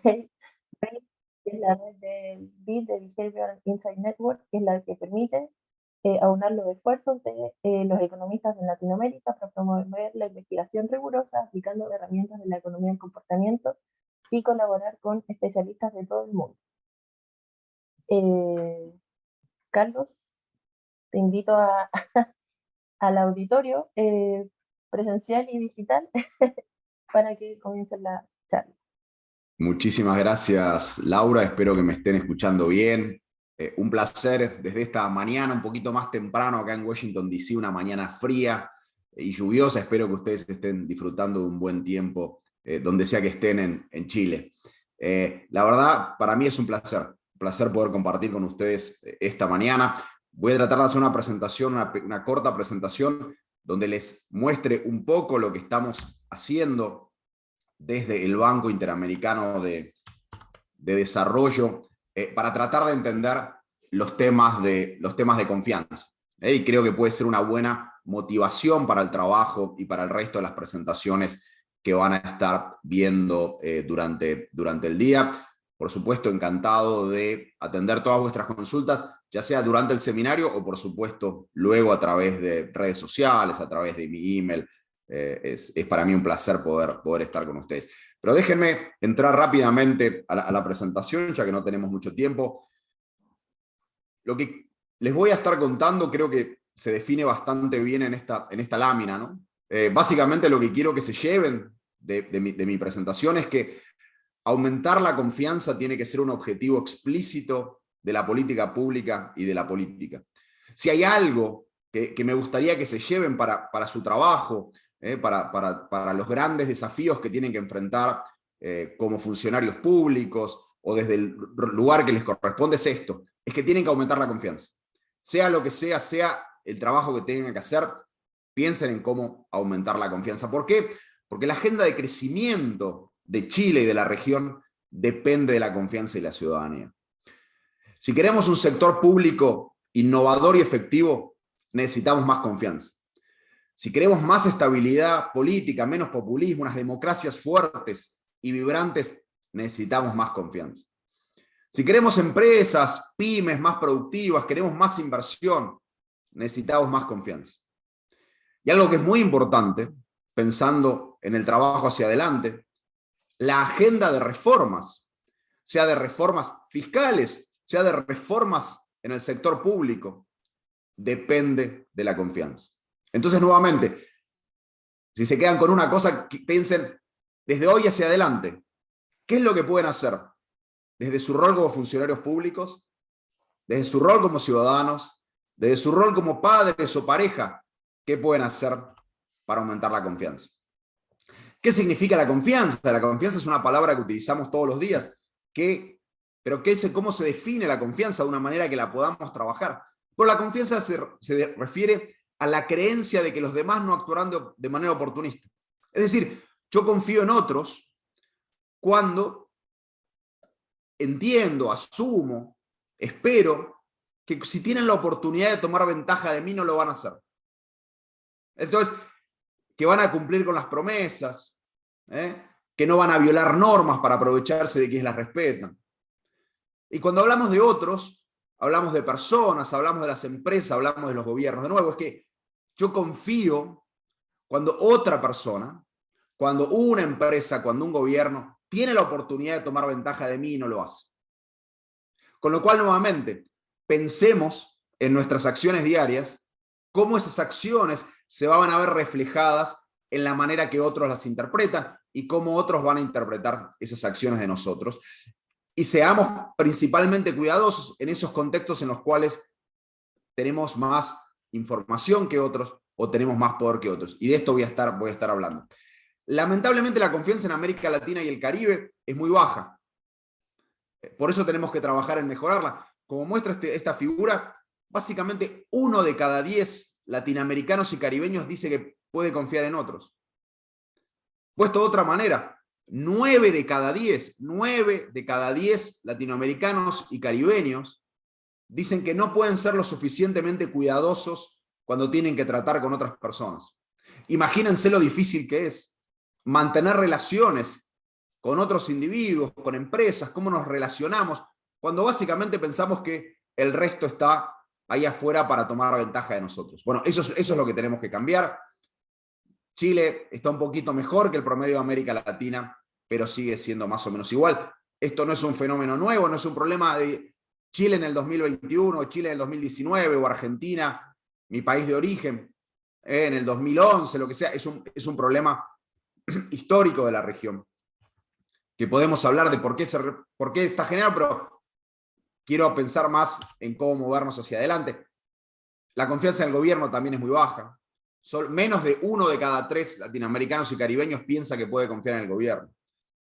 BRAIN, que es la red de BID, de Behavioral Insight Network, que es la que permite aunar los esfuerzos de los economistas en Latinoamérica para promover la investigación rigurosa aplicando herramientas de la economía del comportamiento y colaborar con especialistas de todo el mundo. Carlos, te invito al auditorio presencial y digital para que comience la charla. Muchísimas gracias, Laura. Espero que me estén escuchando bien. Un placer desde esta mañana, un poquito más temprano acá en Washington, D.C., una mañana fría y lluviosa. Espero que ustedes estén disfrutando de un buen tiempo donde sea que estén en Chile. La verdad, para mí es un placer poder compartir con ustedes esta mañana. Voy a tratar de hacer una presentación, una corta presentación, donde les muestre un poco lo que estamos haciendo desde el Banco Interamericano de Desarrollo para tratar de entender los temas de confianza. Y creo que puede ser una buena motivación para el trabajo y para el resto de las presentaciones que van a estar viendo durante el día. Por supuesto, encantado de atender todas vuestras consultas, ya sea durante el seminario o, por supuesto, luego a través de redes sociales, a través de mi email. Es para mí un placer poder estar con ustedes. Pero déjenme entrar rápidamente a la presentación, ya que no tenemos mucho tiempo. Lo que les voy a estar contando creo que se define bastante bien en esta lámina, ¿no? Básicamente lo que quiero que se lleven de mi presentación es que aumentar la confianza tiene que ser un objetivo explícito de la política pública y de la política. Si hay algo que me gustaría que se lleven para su trabajo, para los grandes desafíos que tienen que enfrentar como funcionarios públicos o desde el lugar que les corresponde, es esto, es que tienen que aumentar la confianza. Sea lo que sea el trabajo que tengan que hacer, piensen en cómo aumentar la confianza. ¿Por qué? Porque la agenda de crecimiento de Chile y de la región depende de la confianza de la ciudadanía. Si queremos un sector público innovador y efectivo, necesitamos más confianza. Si queremos más estabilidad política, menos populismo, unas democracias fuertes y vibrantes, necesitamos más confianza. Si queremos empresas, pymes más productivas, queremos más inversión, necesitamos más confianza. Y algo que es muy importante, pensando en el trabajo hacia adelante, la agenda de reformas, sea de reformas fiscales, sea de reformas en el sector público, depende de la confianza. Entonces, nuevamente, si se quedan con una cosa, piensen desde hoy hacia adelante, ¿qué es lo que pueden hacer? Desde su rol como funcionarios públicos, desde su rol como ciudadanos, desde su rol como padres o pareja, ¿qué pueden hacer para aumentar la confianza? ¿Qué significa la confianza? La confianza es una palabra que utilizamos todos los días, pero ¿cómo se define la confianza de una manera que la podamos trabajar? Pero la confianza se refiere a la creencia de que los demás no actuarán de manera oportunista. Es decir, yo confío en otros cuando entiendo, asumo, espero que si tienen la oportunidad de tomar ventaja de mí no lo van a hacer. Entonces, que van a cumplir con las promesas, que no van a violar normas para aprovecharse de quienes las respetan. Y cuando hablamos de otros, hablamos de personas, hablamos de las empresas, hablamos de los gobiernos. De nuevo, es que yo confío cuando otra persona, cuando una empresa, cuando un gobierno tiene la oportunidad de tomar ventaja de mí y no lo hace. Con lo cual, nuevamente, pensemos en nuestras acciones diarias, cómo esas acciones se van a ver reflejadas en la manera que otros las interpretan y cómo otros van a interpretar esas acciones de nosotros. Y seamos principalmente cuidadosos en esos contextos en los cuales tenemos más información que otros o tenemos más poder que otros. Y de esto voy a estar hablando. Lamentablemente la confianza en América Latina y el Caribe es muy baja. Por eso tenemos que trabajar en mejorarla. Como muestra esta figura, básicamente 1 de cada 10 latinoamericanos y caribeños dice que puede confiar en otros. Puesto de otra manera, 9 de cada 10 latinoamericanos y caribeños dicen que no pueden ser lo suficientemente cuidadosos cuando tienen que tratar con otras personas. Imagínense lo difícil que es mantener relaciones con otros individuos, con empresas, cómo nos relacionamos, cuando básicamente pensamos que el resto está ahí afuera para tomar ventaja de nosotros. Bueno, eso es lo que tenemos que cambiar. Chile está un poquito mejor que el promedio de América Latina, pero sigue siendo más o menos igual. Esto no es un fenómeno nuevo, no es un problema de Chile en el 2021, Chile en el 2019, o Argentina, mi país de origen, en el 2011, lo que sea. Es un problema histórico de la región, que podemos hablar de por qué está generado, pero quiero pensar más en cómo movernos hacia adelante. La confianza en el gobierno también es muy baja. Menos de 1 de cada 3 latinoamericanos y caribeños piensa que puede confiar en el gobierno.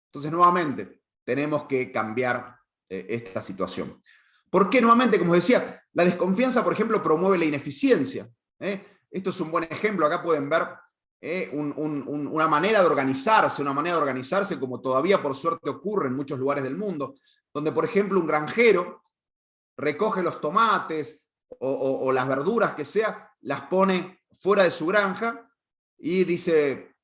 Entonces, nuevamente, tenemos que cambiar esta situación. ¿Por qué? Nuevamente, como decía, la desconfianza, por ejemplo, promueve la ineficiencia. Esto es un buen ejemplo. Acá pueden ver una manera de organizarse como todavía por suerte ocurre en muchos lugares del mundo, donde, por ejemplo, un granjero recoge los tomates o las verduras que sea, las pone fuera de su granja y dice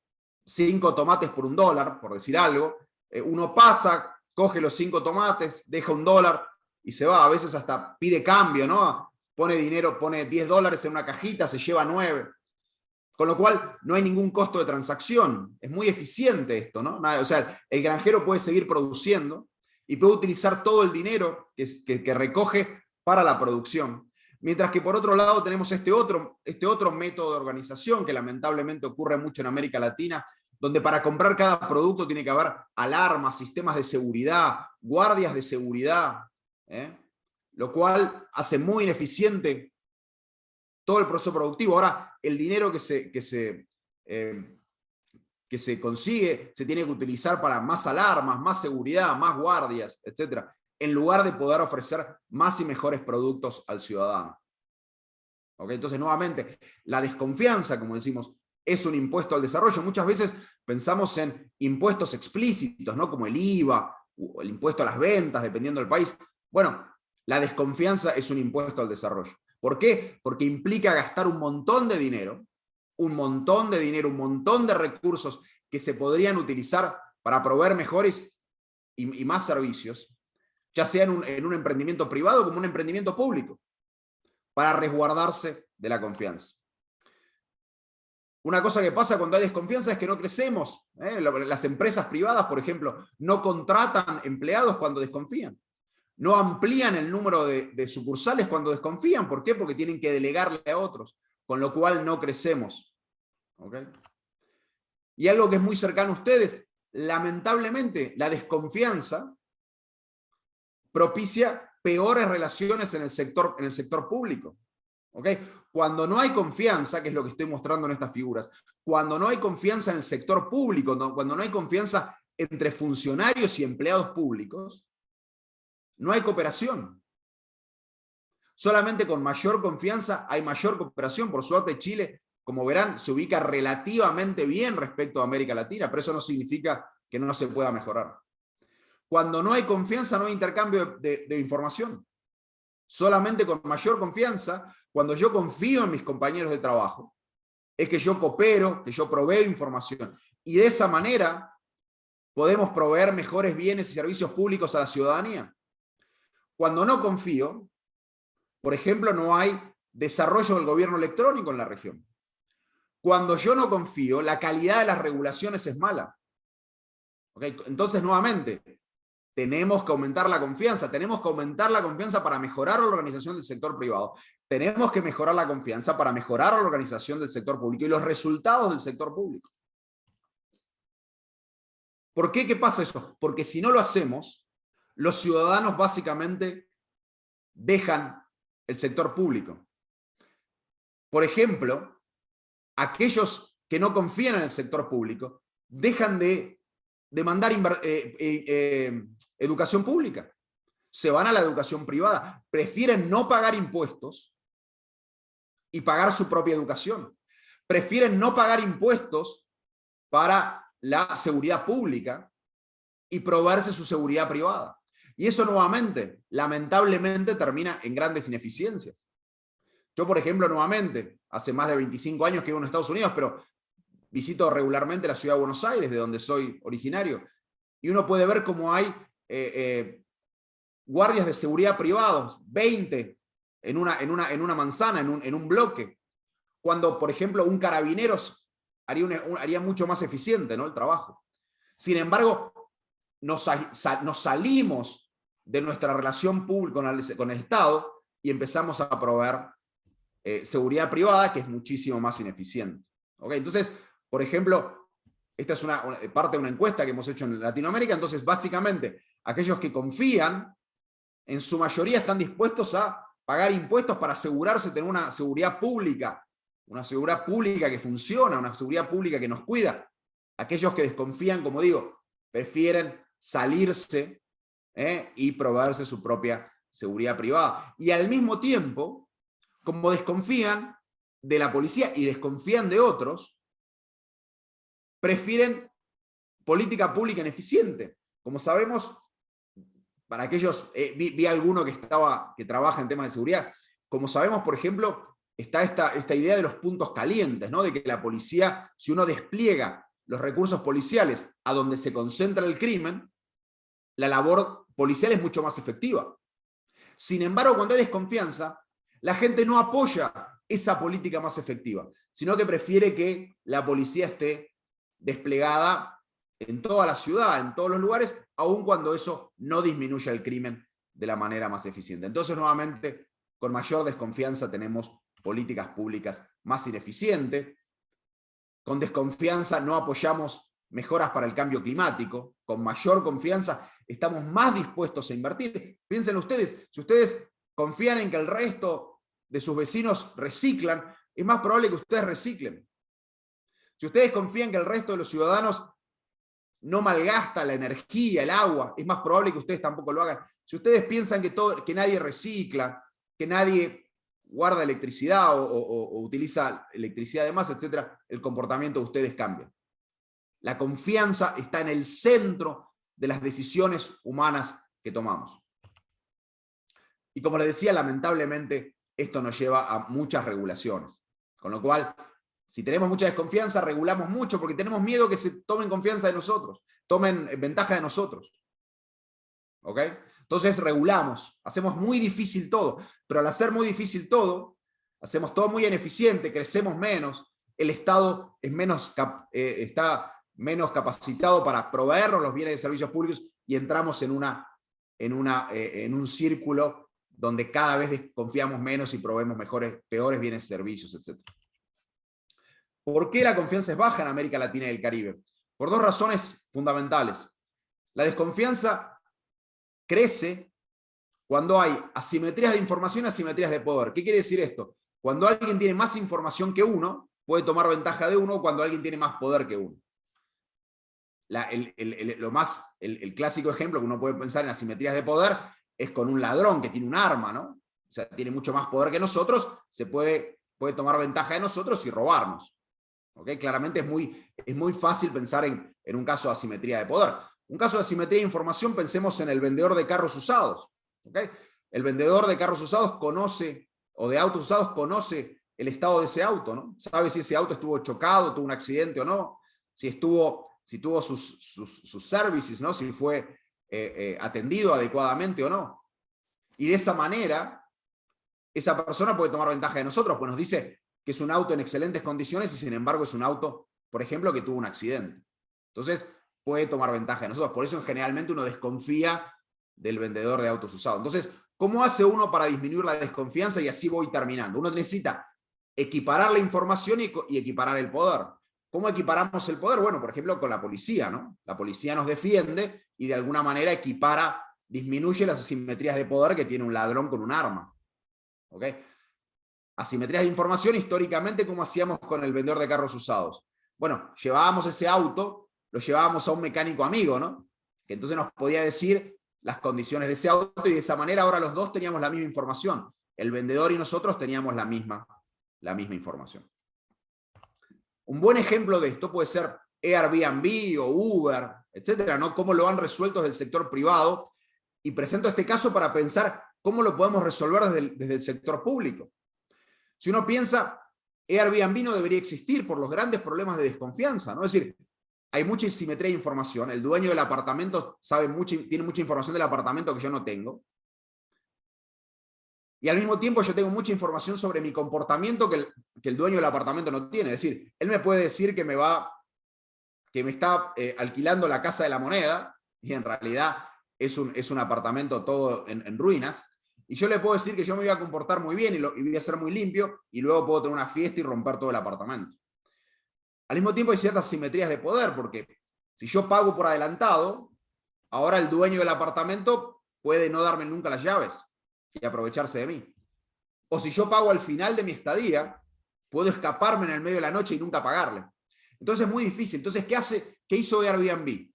5 tomates por $1, por decir algo. Uno pasa, coge los 5 tomates, deja $1 y se va. A veces hasta pide cambio, ¿no? Pone dinero, pone $10 en una cajita, se lleva 9. Con lo cual no hay ningún costo de transacción. Es muy eficiente esto, ¿no? O sea, el granjero puede seguir produciendo y puede utilizar todo el dinero que recoge para la producción. Mientras que por otro lado tenemos este otro método de organización que lamentablemente ocurre mucho en América Latina, donde para comprar cada producto tiene que haber alarmas, sistemas de seguridad, guardias de seguridad, lo cual hace muy ineficiente todo el proceso productivo. Ahora, el dinero que se consigue se tiene que utilizar para más alarmas, más seguridad, más guardias, etc., en lugar de poder ofrecer más y mejores productos al ciudadano. ¿Okay? Entonces, nuevamente, la desconfianza, como decimos, es un impuesto al desarrollo. Muchas veces pensamos en impuestos explícitos, ¿no? Como el IVA o el impuesto a las ventas, dependiendo del país. Bueno, la desconfianza es un impuesto al desarrollo. ¿Por qué? Porque implica gastar un montón de dinero, un montón de recursos que se podrían utilizar para proveer mejores y más servicios, ya sea en un emprendimiento privado como un emprendimiento público, para resguardarse de la confianza. Una cosa que pasa cuando hay desconfianza es que no crecemos. Las empresas privadas, por ejemplo, no contratan empleados cuando desconfían. No amplían el número de sucursales cuando desconfían. ¿Por qué? Porque tienen que delegarle a otros, con lo cual no crecemos. ¿Okay? Y algo que es muy cercano a ustedes, lamentablemente, la desconfianza propicia peores relaciones en el sector público. ¿Okay? Cuando no hay confianza, que es lo que estoy mostrando en estas figuras, cuando no hay confianza en el sector público, cuando no hay confianza entre funcionarios y empleados públicos, no hay cooperación. Solamente con mayor confianza hay mayor cooperación. Por suerte, Chile, como verán, se ubica relativamente bien respecto a América Latina, pero eso no significa que no se pueda mejorar. Cuando no hay confianza, no hay intercambio de información. Solamente con mayor confianza, cuando yo confío en mis compañeros de trabajo, es que yo coopero, que yo proveo información. Y de esa manera podemos proveer mejores bienes y servicios públicos a la ciudadanía. Cuando no confío, por ejemplo, no hay desarrollo del gobierno electrónico en la región. Cuando yo no confío, la calidad de las regulaciones es mala. ¿Okay? Entonces, nuevamente, tenemos que aumentar la confianza. Tenemos que aumentar la confianza para mejorar la organización del sector privado. Tenemos que mejorar la confianza para mejorar la organización del sector público y los resultados del sector público. ¿Por qué? ¿Qué pasa eso? Porque si no lo hacemos, los ciudadanos básicamente dejan el sector público. Por ejemplo, aquellos que no confían en el sector público dejan de demandar educación pública. Se van a la educación privada. Prefieren no pagar impuestos y pagar su propia educación. Prefieren no pagar impuestos para la seguridad pública y proveerse su seguridad privada. Y eso nuevamente, lamentablemente, termina en grandes ineficiencias. Yo, por ejemplo, nuevamente, hace más de 25 años que vivo en Estados Unidos, pero visito regularmente la ciudad de Buenos Aires, de donde soy originario, y uno puede ver cómo hay guardias de seguridad privados, 20 en una manzana, en un bloque, cuando, por ejemplo, un carabinero haría mucho más eficiente, ¿no?, el trabajo. Sin embargo, nos salimos de nuestra relación pública con el Estado y empezamos a proveer seguridad privada, que es muchísimo más ineficiente. ¿Okay? Entonces, por ejemplo, esta es parte de una encuesta que hemos hecho en Latinoamérica. Entonces, básicamente, aquellos que confían, en su mayoría están dispuestos a pagar impuestos para asegurarse de tener una seguridad pública que funciona, una seguridad pública que nos cuida. Aquellos que desconfían, como digo, prefieren salirse y proveerse su propia seguridad privada. Y al mismo tiempo, como desconfían de la policía y desconfían de otros, prefieren política pública ineficiente. Como sabemos, para aquellos, vi alguno que trabaja en temas de seguridad, como sabemos, por ejemplo, está esta idea de los puntos calientes, ¿no? De que la policía, si uno despliega los recursos policiales a donde se concentra el crimen, la labor policial es mucho más efectiva. Sin embargo, cuando hay desconfianza, la gente no apoya esa política más efectiva, sino que prefiere que la policía esté desplegada en toda la ciudad, en todos los lugares, aun cuando eso no disminuya el crimen de la manera más eficiente. Entonces, nuevamente, con mayor desconfianza tenemos políticas públicas más ineficientes. Con desconfianza no apoyamos mejoras para el cambio climático. Con mayor confianza estamos más dispuestos a invertir. Piensen ustedes, si ustedes confían en que el resto de sus vecinos reciclan, es más probable que ustedes reciclen. Si ustedes confían que el resto de los ciudadanos no malgasta la energía, el agua, es más probable que ustedes tampoco lo hagan. Si ustedes piensan que nadie recicla, que nadie guarda electricidad o utiliza electricidad de más, etc., el comportamiento de ustedes cambia. La confianza está en el centro de las decisiones humanas que tomamos. Y como les decía, lamentablemente, esto nos lleva a muchas regulaciones. Con lo cual, si tenemos mucha desconfianza, regulamos mucho porque tenemos miedo que se tomen confianza de nosotros, tomen ventaja de nosotros. ¿Ok? Entonces regulamos, hacemos muy difícil todo, pero al hacer muy difícil todo, hacemos todo muy ineficiente, crecemos menos, el Estado está menos capacitado para proveernos los bienes y servicios públicos y entramos en un círculo donde cada vez desconfiamos menos y proveemos peores bienes y servicios, etc. ¿Por qué la confianza es baja en América Latina y el Caribe? Por dos razones fundamentales. La desconfianza crece cuando hay asimetrías de información y asimetrías de poder. ¿Qué quiere decir esto? Cuando alguien tiene más información que uno, puede tomar ventaja de uno, cuando alguien tiene más poder que uno. El clásico ejemplo que uno puede pensar en asimetrías de poder es con un ladrón que tiene un arma, ¿no? O sea, tiene mucho más poder que nosotros, puede tomar ventaja de nosotros y robarnos. ¿Okay? Claramente es muy fácil pensar en un caso de asimetría de poder. Un caso de asimetría de información, pensemos en el vendedor de carros usados. ¿Okay? El vendedor de carros usados o de autos usados conoce el estado de ese auto, ¿no? Sabe si ese auto estuvo chocado, tuvo un accidente o no, si tuvo sus services, ¿no? Si fue atendido adecuadamente o no. Y de esa manera, esa persona puede tomar ventaja de nosotros, pues nos dice que es un auto en excelentes condiciones y sin embargo es un auto, por ejemplo, que tuvo un accidente. Entonces, puede tomar ventaja de nosotros. Por eso generalmente uno desconfía del vendedor de autos usados. Entonces, ¿cómo hace uno para disminuir la desconfianza? Y así voy terminando. Uno necesita equiparar la información y equiparar el poder. ¿Cómo equiparamos el poder? Bueno, por ejemplo, con la policía, ¿no? La policía nos defiende y de alguna manera disminuye las asimetrías de poder que tiene un ladrón con un arma. ¿Ok? Asimetrías de información, históricamente, ¿cómo hacíamos con el vendedor de carros usados? Bueno, llevábamos ese auto, lo llevábamos a un mecánico amigo, ¿no? Que entonces nos podía decir las condiciones de ese auto y de esa manera ahora los dos teníamos la misma información. El vendedor y nosotros teníamos la misma información. Un buen ejemplo de esto puede ser Airbnb o Uber, etcétera, ¿no? Cómo lo han resuelto desde el sector privado. Y presento este caso para pensar cómo lo podemos resolver desde el sector público. Si uno piensa, Airbnb no debería existir por los grandes problemas de desconfianza, ¿no? Es decir, hay mucha asimetría de información. El dueño del apartamento tiene mucha información del apartamento que yo no tengo. Y al mismo tiempo yo tengo mucha información sobre mi comportamiento que el dueño del apartamento no tiene. Es decir, él me puede decir que me está alquilando la Casa de la Moneda, y en realidad es un apartamento todo en ruinas, y yo le puedo decir que yo me voy a comportar muy bien y voy a ser muy limpio, y luego puedo tener una fiesta y romper todo el apartamento. Al mismo tiempo hay ciertas simetrías de poder, porque si yo pago por adelantado, ahora el dueño del apartamento puede no darme nunca las llaves y aprovecharse de mí. O si yo pago al final de mi estadía, puedo escaparme en el medio de la noche y nunca pagarle. Entonces es muy difícil. Entonces, ¿qué hizo Airbnb?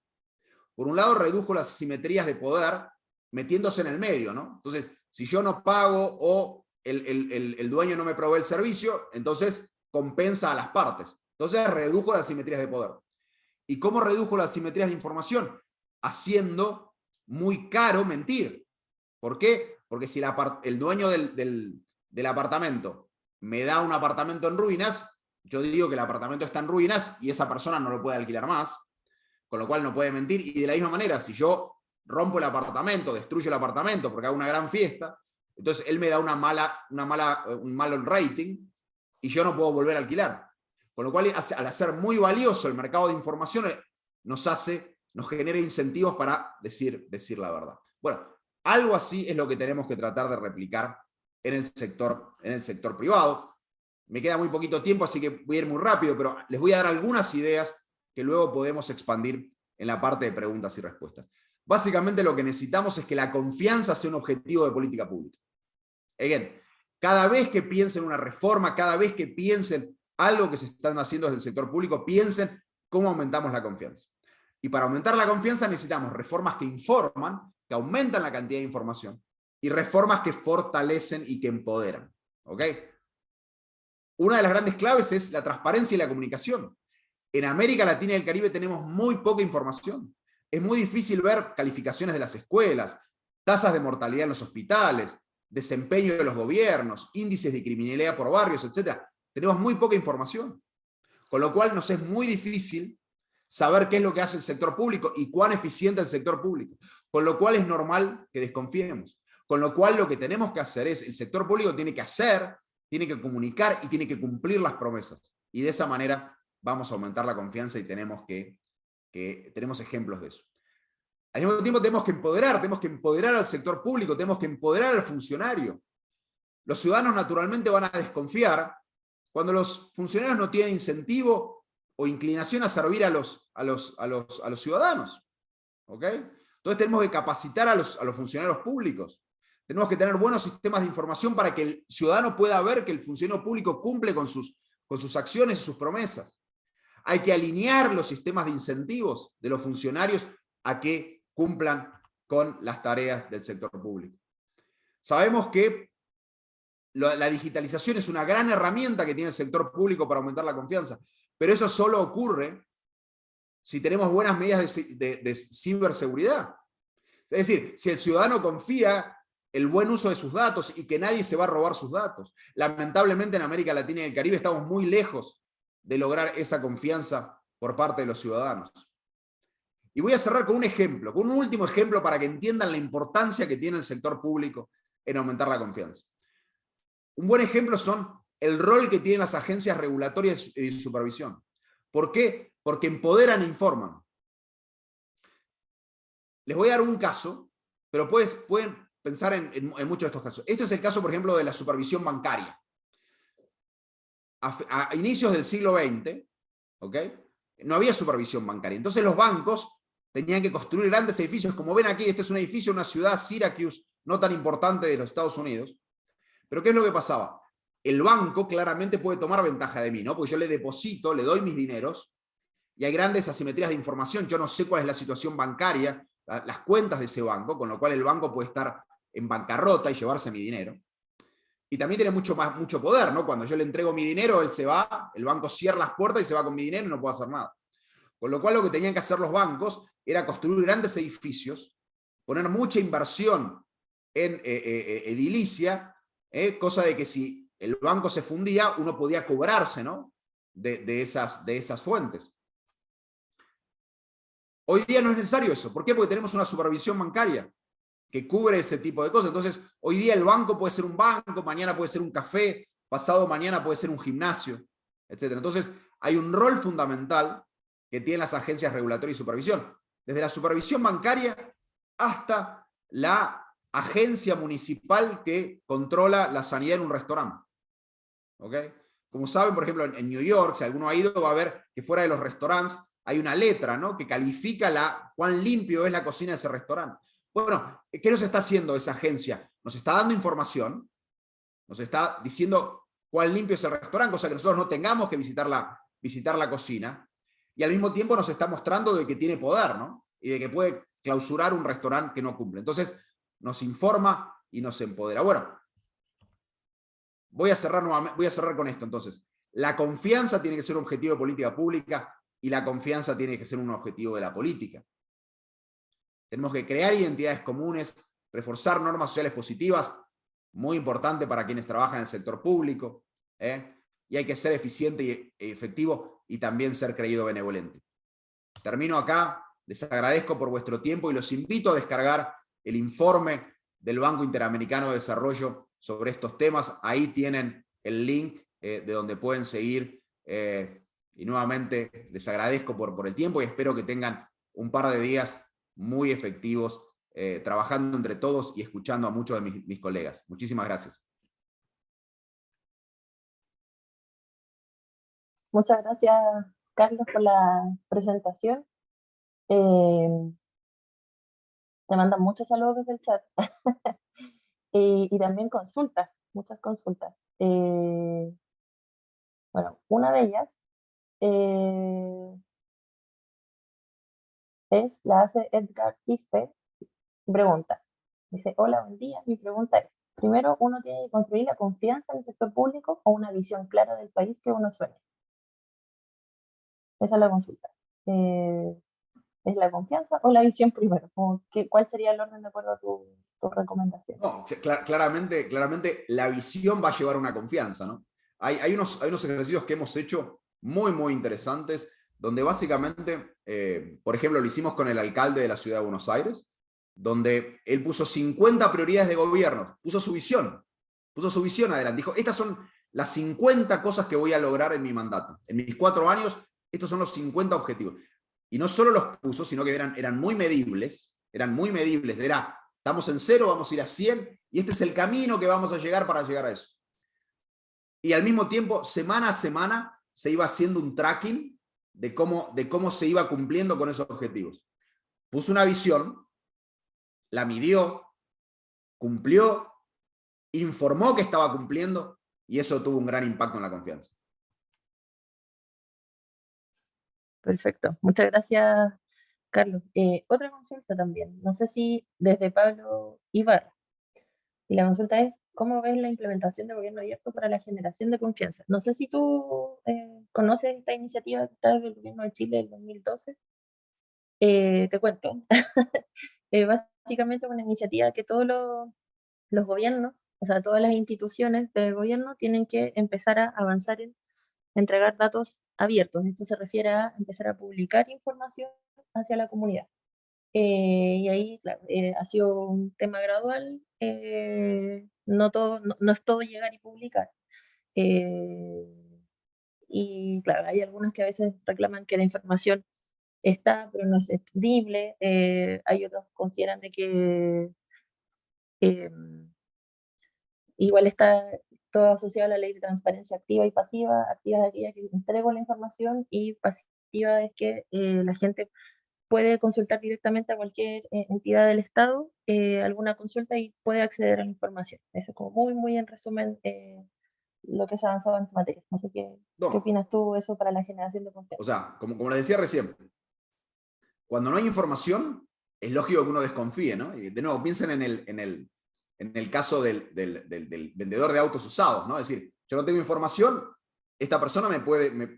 Por un lado, redujo las asimetrías de poder metiéndose en el medio, ¿no? Entonces, si yo no pago o el dueño no me provee el servicio, entonces compensa a las partes. Entonces, redujo las asimetrías de poder. ¿Y cómo redujo las asimetrías de información? Haciendo muy caro mentir. ¿Por qué? Porque si el dueño del apartamento me da un apartamento en ruinas, yo digo que el apartamento está en ruinas y esa persona no lo puede alquilar más, con lo cual no puede mentir. Y de la misma manera, si yo rompo el apartamento, destruyo el apartamento porque hago una gran fiesta, entonces él me da un mal rating y yo no puedo volver a alquilar. Con lo cual, al hacer muy valioso el mercado de información, nos genera incentivos para decir la verdad. Bueno, algo así es lo que tenemos que tratar de replicar en el sector privado. Me queda muy poquito tiempo, así que voy a ir muy rápido, pero les voy a dar algunas ideas que luego podemos expandir en la parte de preguntas y respuestas. Básicamente lo que necesitamos es que la confianza sea un objetivo de política pública. Again, cada vez que piensen una reforma, cada vez que piensen algo que se están haciendo desde el sector público, piensen cómo aumentamos la confianza. Y para aumentar la confianza necesitamos reformas que informan, que aumentan la cantidad de información, y reformas que fortalecen y que empoderan. ¿Ok? Una de las grandes claves es la transparencia y la comunicación. En América Latina y el Caribe tenemos muy poca información. Es muy difícil ver calificaciones de las escuelas, tasas de mortalidad en los hospitales, desempeño de los gobiernos, índices de criminalidad por barrios, etc. Tenemos muy poca información. Con lo cual nos es muy difícil saber qué es lo que hace el sector público y cuán eficiente es el sector público. Con lo cual es normal que desconfiemos. Con lo cual lo que tenemos que hacer es, el sector público tiene que hacer, tiene que comunicar y tiene que cumplir las promesas. Y de esa manera vamos a aumentar la confianza y tenemos ejemplos de eso. Al mismo tiempo tenemos que empoderar al sector público, tenemos que empoderar al funcionario. Los ciudadanos naturalmente van a desconfiar cuando los funcionarios no tienen incentivo o inclinación a servir a los ciudadanos. ¿Ok? Entonces tenemos que capacitar a los funcionarios públicos. Tenemos que tener buenos sistemas de información para que el ciudadano pueda ver que el funcionario público cumple con sus acciones y sus promesas. Hay que alinear los sistemas de incentivos de los funcionarios a que cumplan con las tareas del sector público. Sabemos que la digitalización es una gran herramienta que tiene el sector público para aumentar la confianza, pero eso solo ocurre si tenemos buenas medidas de ciberseguridad. Es decir, si el ciudadano confía el buen uso de sus datos y que nadie se va a robar sus datos. Lamentablemente en América Latina y el Caribe estamos muy lejos de lograr esa confianza por parte de los ciudadanos. Y voy a cerrar con un último ejemplo para que entiendan la importancia que tiene el sector público en aumentar la confianza. Un buen ejemplo son el rol que tienen las agencias regulatorias y de supervisión. ¿Por qué? Porque empoderan e informan. Les voy a dar un caso, pero pueden pensar en muchos de estos casos. Este es el caso, por ejemplo, de la supervisión bancaria. A inicios del siglo XX, ¿ok?, no había supervisión bancaria. Entonces los bancos tenían que construir grandes edificios. Como ven aquí, este es un edificio en una ciudad, Syracuse, no tan importante de los Estados Unidos. Pero ¿qué es lo que pasaba? El banco claramente puede tomar ventaja de mí, ¿no? Porque yo le deposito, le doy mis dineros, y hay grandes asimetrías de información. Yo no sé cuál es la situación bancaria, las cuentas de ese banco, con lo cual el banco puede estar en bancarrota y llevarse mi dinero. Y también tiene mucho poder, ¿no? Cuando yo le entrego mi dinero, él se va, el banco cierra las puertas y se va con mi dinero y no puedo hacer nada. Con lo cual lo que tenían que hacer los bancos era construir grandes edificios, poner mucha inversión en edilicia, cosa de que si el banco se fundía, uno podía cobrarse, ¿no?, de esas fuentes. Hoy día no es necesario eso. ¿Por qué? Porque tenemos una supervisión bancaria que cubre ese tipo de cosas. Entonces, hoy día el banco puede ser un banco, mañana puede ser un café, pasado mañana puede ser un gimnasio, etc. Entonces, hay un rol fundamental que tienen las agencias regulatorias y supervisión. Desde la supervisión bancaria hasta la agencia municipal que controla la sanidad en un restaurante. ¿Ok? Como saben, por ejemplo, en New York, si alguno ha ido, va a ver que fuera de los restaurantes hay una letra, ¿no?, que califica cuán limpio es la cocina de ese restaurante. Bueno, ¿qué nos está haciendo esa agencia? Nos está dando información, nos está diciendo cuán limpio es el restaurante, cosa que nosotros no tengamos que visitar la cocina, y al mismo tiempo nos está mostrando de que tiene poder, ¿no?, y de que puede clausurar un restaurante que no cumple. Entonces, nos informa y nos empodera. Bueno, voy a cerrar con esto entonces. La confianza tiene que ser un objetivo de política pública y la confianza tiene que ser un objetivo de la política. Tenemos que crear identidades comunes, reforzar normas sociales positivas, muy importante para quienes trabajan en el sector público, y hay que ser eficiente y efectivo y también ser creído benevolente. Termino acá, les agradezco por vuestro tiempo y los invito a descargar el informe del Banco Interamericano de Desarrollo sobre estos temas. Ahí tienen el link de donde pueden seguir, y nuevamente les agradezco por el tiempo y espero que tengan un par de días muy efectivos, trabajando entre todos y escuchando a muchos de mis colegas. Muchísimas gracias. Muchas gracias, Carlos, por la presentación. Eh, Te mandan muchos saludos desde el chat. Y también consultas, muchas consultas. Bueno, una de ellas la hace Edgar Quispe, pregunta. Dice, hola, buen día. Mi pregunta es, primero, ¿uno tiene que construir la confianza en el sector público o una visión clara del país que uno sueña? Esa es la consulta. ¿Es la confianza o la visión primero? ¿Cuál sería el orden de acuerdo a tu recomendación? No, claramente la visión va a llevar a una confianza, ¿no? Hay unos ejercicios que hemos hecho muy interesantes, donde básicamente, por ejemplo, lo hicimos con el alcalde de la ciudad de Buenos Aires, donde él puso 50 prioridades de gobierno, puso su visión adelante, dijo, estas son las 50 cosas que voy a lograr en mi mandato. En mis 4 años, estos son los 50 objetivos. Y no solo los puso, sino que eran muy medibles, estamos en 0, vamos a ir a 100, y este es el camino que vamos a llegar para llegar a eso. Y al mismo tiempo, semana a semana, se iba haciendo un tracking de cómo se iba cumpliendo con esos objetivos. Puso una visión, la midió, cumplió, informó que estaba cumpliendo, y eso tuvo un gran impacto en la confianza. Perfecto. Muchas gracias, Carlos. Otra consulta también. No sé si desde Pablo Ibarra. Y la consulta es, ¿cómo ves la implementación de gobierno abierto para la generación de confianza? No sé si tú conoces esta iniciativa que está desde el gobierno de Chile del 2012. Te cuento. Básicamente es una iniciativa que todos los gobiernos, o sea, todas las instituciones del gobierno tienen que empezar a avanzar en entregar datos abiertos. Esto se refiere a empezar a publicar información hacia la comunidad. Y ahí, claro, ha sido un tema gradual. No es todo llegar y publicar. Eh, y claro, hay algunos que a veces reclaman que la información está, pero no es extendible. Hay otros que consideran de que eh, igual está todo asociado a la ley de transparencia activa y pasiva. Activa es aquella que entrego la información y pasiva es que la gente puede consultar directamente a cualquier entidad del Estado alguna consulta y puede acceder a la información. Eso es como muy en resumen lo que se ha avanzado en esta materia. No sé qué No, opinas tú eso para la generación de o confianza. sea, como les decía recién, cuando no hay información, es lógico que uno desconfíe, ¿no? Y de nuevo, piensen en el caso del vendedor de autos usados, ¿no? Es decir, yo no tengo información, esta persona puede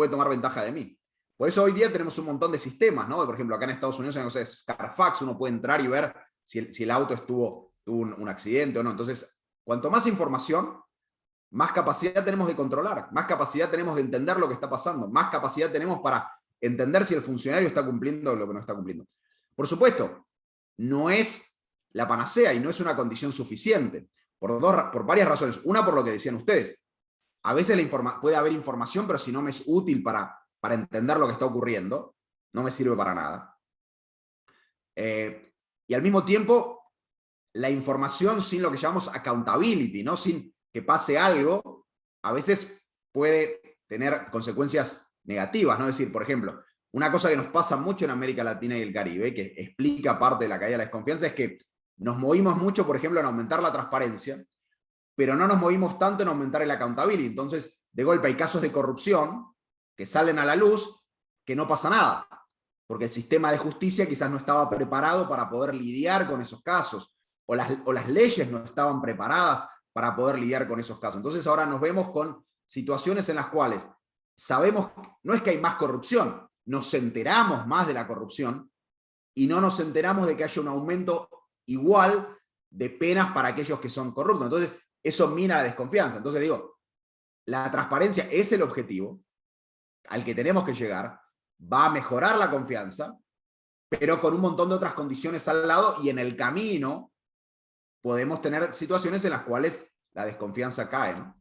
tomar ventaja de mí. Por eso hoy día tenemos un montón de sistemas, ¿no? Por ejemplo, acá en Estados Unidos, no sé, Carfax, uno puede entrar y ver si el auto tuvo un accidente o no. Entonces, cuanto más información, más capacidad tenemos de controlar, más capacidad tenemos de entender lo que está pasando, más capacidad tenemos para entender si el funcionario está cumpliendo lo que no está cumpliendo. Por supuesto, no es la panacea y no es una condición suficiente, por varias razones. Una, por lo que decían ustedes. A veces puede haber información, pero si no me es útil para entender lo que está ocurriendo, no me sirve para nada. Y al mismo tiempo, la información sin lo que llamamos accountability, ¿no? Sin que pase algo, a veces puede tener consecuencias negativas, ¿no? Es decir, por ejemplo, una cosa que nos pasa mucho en América Latina y el Caribe, que explica parte de la caída de la desconfianza, es que nos movimos mucho, por ejemplo, en aumentar la transparencia, pero no nos movimos tanto en aumentar el accountability. Entonces, de golpe hay casos de corrupción que salen a la luz que no pasa nada, porque el sistema de justicia quizás no estaba preparado para poder lidiar con esos casos, o las leyes no estaban preparadas para poder lidiar con esos casos. Entonces ahora nos vemos con situaciones en las cuales sabemos, no es que hay más corrupción, nos enteramos más de la corrupción y no nos enteramos de que haya un aumento igual de penas para aquellos que son corruptos. Entonces, eso mina la desconfianza. Entonces digo, la transparencia es el objetivo al que tenemos que llegar, va a mejorar la confianza, pero con un montón de otras condiciones al lado, y en el camino podemos tener situaciones en las cuales la desconfianza cae, ¿no?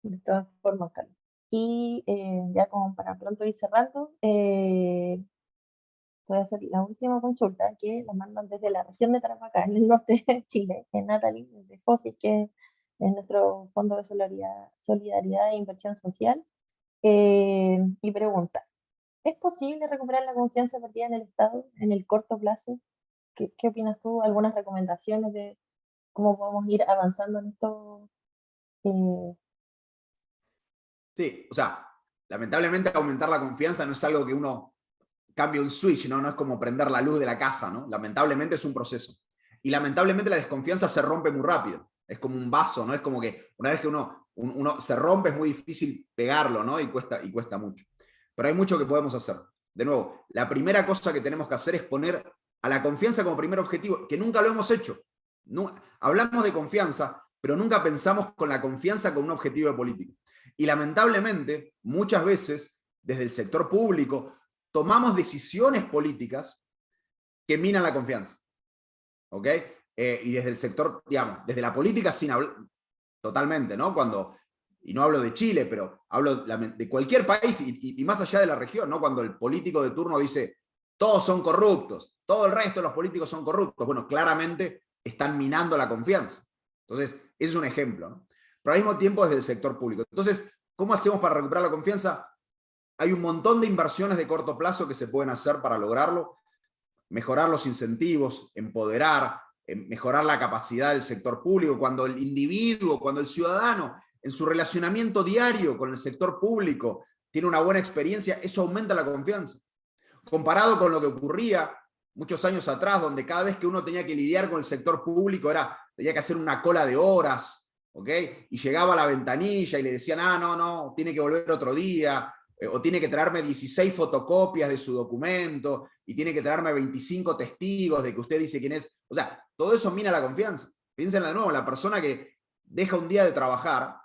De todas formas, Carlos. Y ya como para pronto ir cerrando, voy a hacer la última consulta que la mandan desde la región de Tarapacá, en el norte de Chile, en Natalie, de FOSI, que es nuestro Fondo de Solidaridad e Inversión Social, y pregunta, ¿es posible recuperar la confianza perdida en el Estado en el corto plazo? ¿Qué opinas tú? ¿Algunas recomendaciones de cómo podemos ir avanzando en esto? Eh, Sí, o sea, lamentablemente aumentar la confianza no es algo que uno cambie un switch, ¿no? No es como prender la luz de la casa, ¿no? Lamentablemente es un proceso. Y lamentablemente la desconfianza se rompe muy rápido. Es como un vaso, ¿no? Es como que una vez que uno se rompe es muy difícil pegarlo, ¿no? Y cuesta mucho. Pero hay mucho que podemos hacer. De nuevo, la primera cosa que tenemos que hacer es poner a la confianza como primer objetivo, que nunca lo hemos hecho. No, hablamos de confianza, pero nunca pensamos con la confianza como un objetivo político. Y lamentablemente, muchas veces, desde el sector público, tomamos decisiones políticas que minan la confianza. ¿Ok? Y desde el sector, digamos, desde la política sin hablar, totalmente, ¿no? Y no hablo de Chile, pero hablo de cualquier país y más allá de la región, ¿no? Cuando el político de turno dice, todos son corruptos, todo el resto de los políticos son corruptos, bueno, claramente están minando la confianza. Entonces, ese es un ejemplo, ¿no? Pero al mismo tiempo desde el sector público. Entonces, ¿cómo hacemos para recuperar la confianza? Hay un montón de inversiones de corto plazo que se pueden hacer para lograrlo. Mejorar los incentivos, empoderar, mejorar la capacidad del sector público, cuando el individuo, cuando el ciudadano, en su relacionamiento diario con el sector público, tiene una buena experiencia, eso aumenta la confianza. Comparado con lo que ocurría muchos años atrás, donde cada vez que uno tenía que lidiar con el sector público tenía que hacer una cola de horas, ¿ok? Y llegaba a la ventanilla y le decían, no, tiene que volver otro día, o tiene que traerme 16 fotocopias de su documento, y tiene que traerme 25 testigos de que usted dice quién es. O sea, todo eso mina la confianza. Piensen de nuevo, la persona que deja un día de trabajar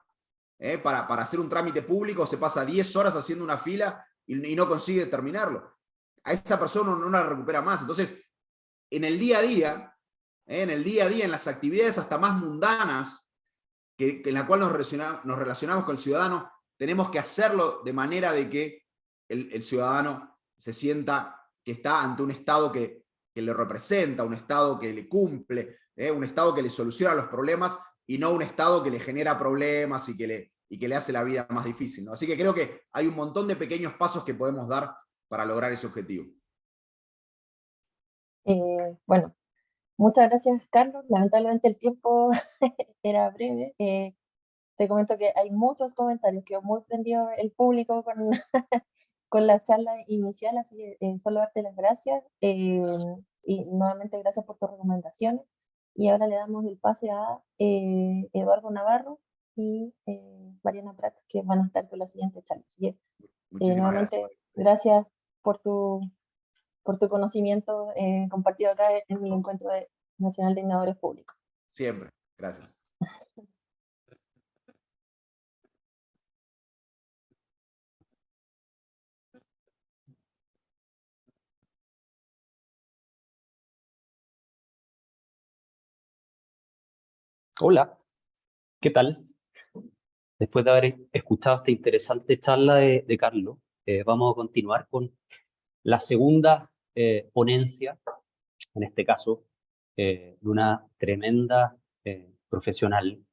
para hacer un trámite público, se pasa 10 horas haciendo una fila y no consigue terminarlo. A esa persona no la recupera más. Entonces, en el día a día, en las actividades hasta más mundanas, en la cual nos relacionamos con el ciudadano, tenemos que hacerlo de manera de que el ciudadano se sienta que está ante un Estado que le representa, un Estado que le cumple, un Estado que le soluciona los problemas y no un Estado que le genera problemas y que le hace la vida más difícil, ¿no? Así que creo que hay un montón de pequeños pasos que podemos dar para lograr ese objetivo. bueno, muchas gracias, Carlos. Lamentablemente el tiempo era breve. Te comento que hay muchos comentarios, quedó muy prendido el público con, con la charla inicial, así que solo darte las gracias y nuevamente gracias por tus recomendaciones. Y ahora le damos el pase a Eduardo Navarro y Mariana Prats, que van a estar con la siguiente charla. Así que Muchísimas gracias. nuevamente gracias por tu conocimiento compartido acá en el Encuentro Nacional de Innovadores Públicos. Siempre. Gracias. Hola, ¿qué tal? Después de haber escuchado esta interesante charla de Carlos, vamos a continuar con la segunda ponencia, en este caso, de una tremenda profesional,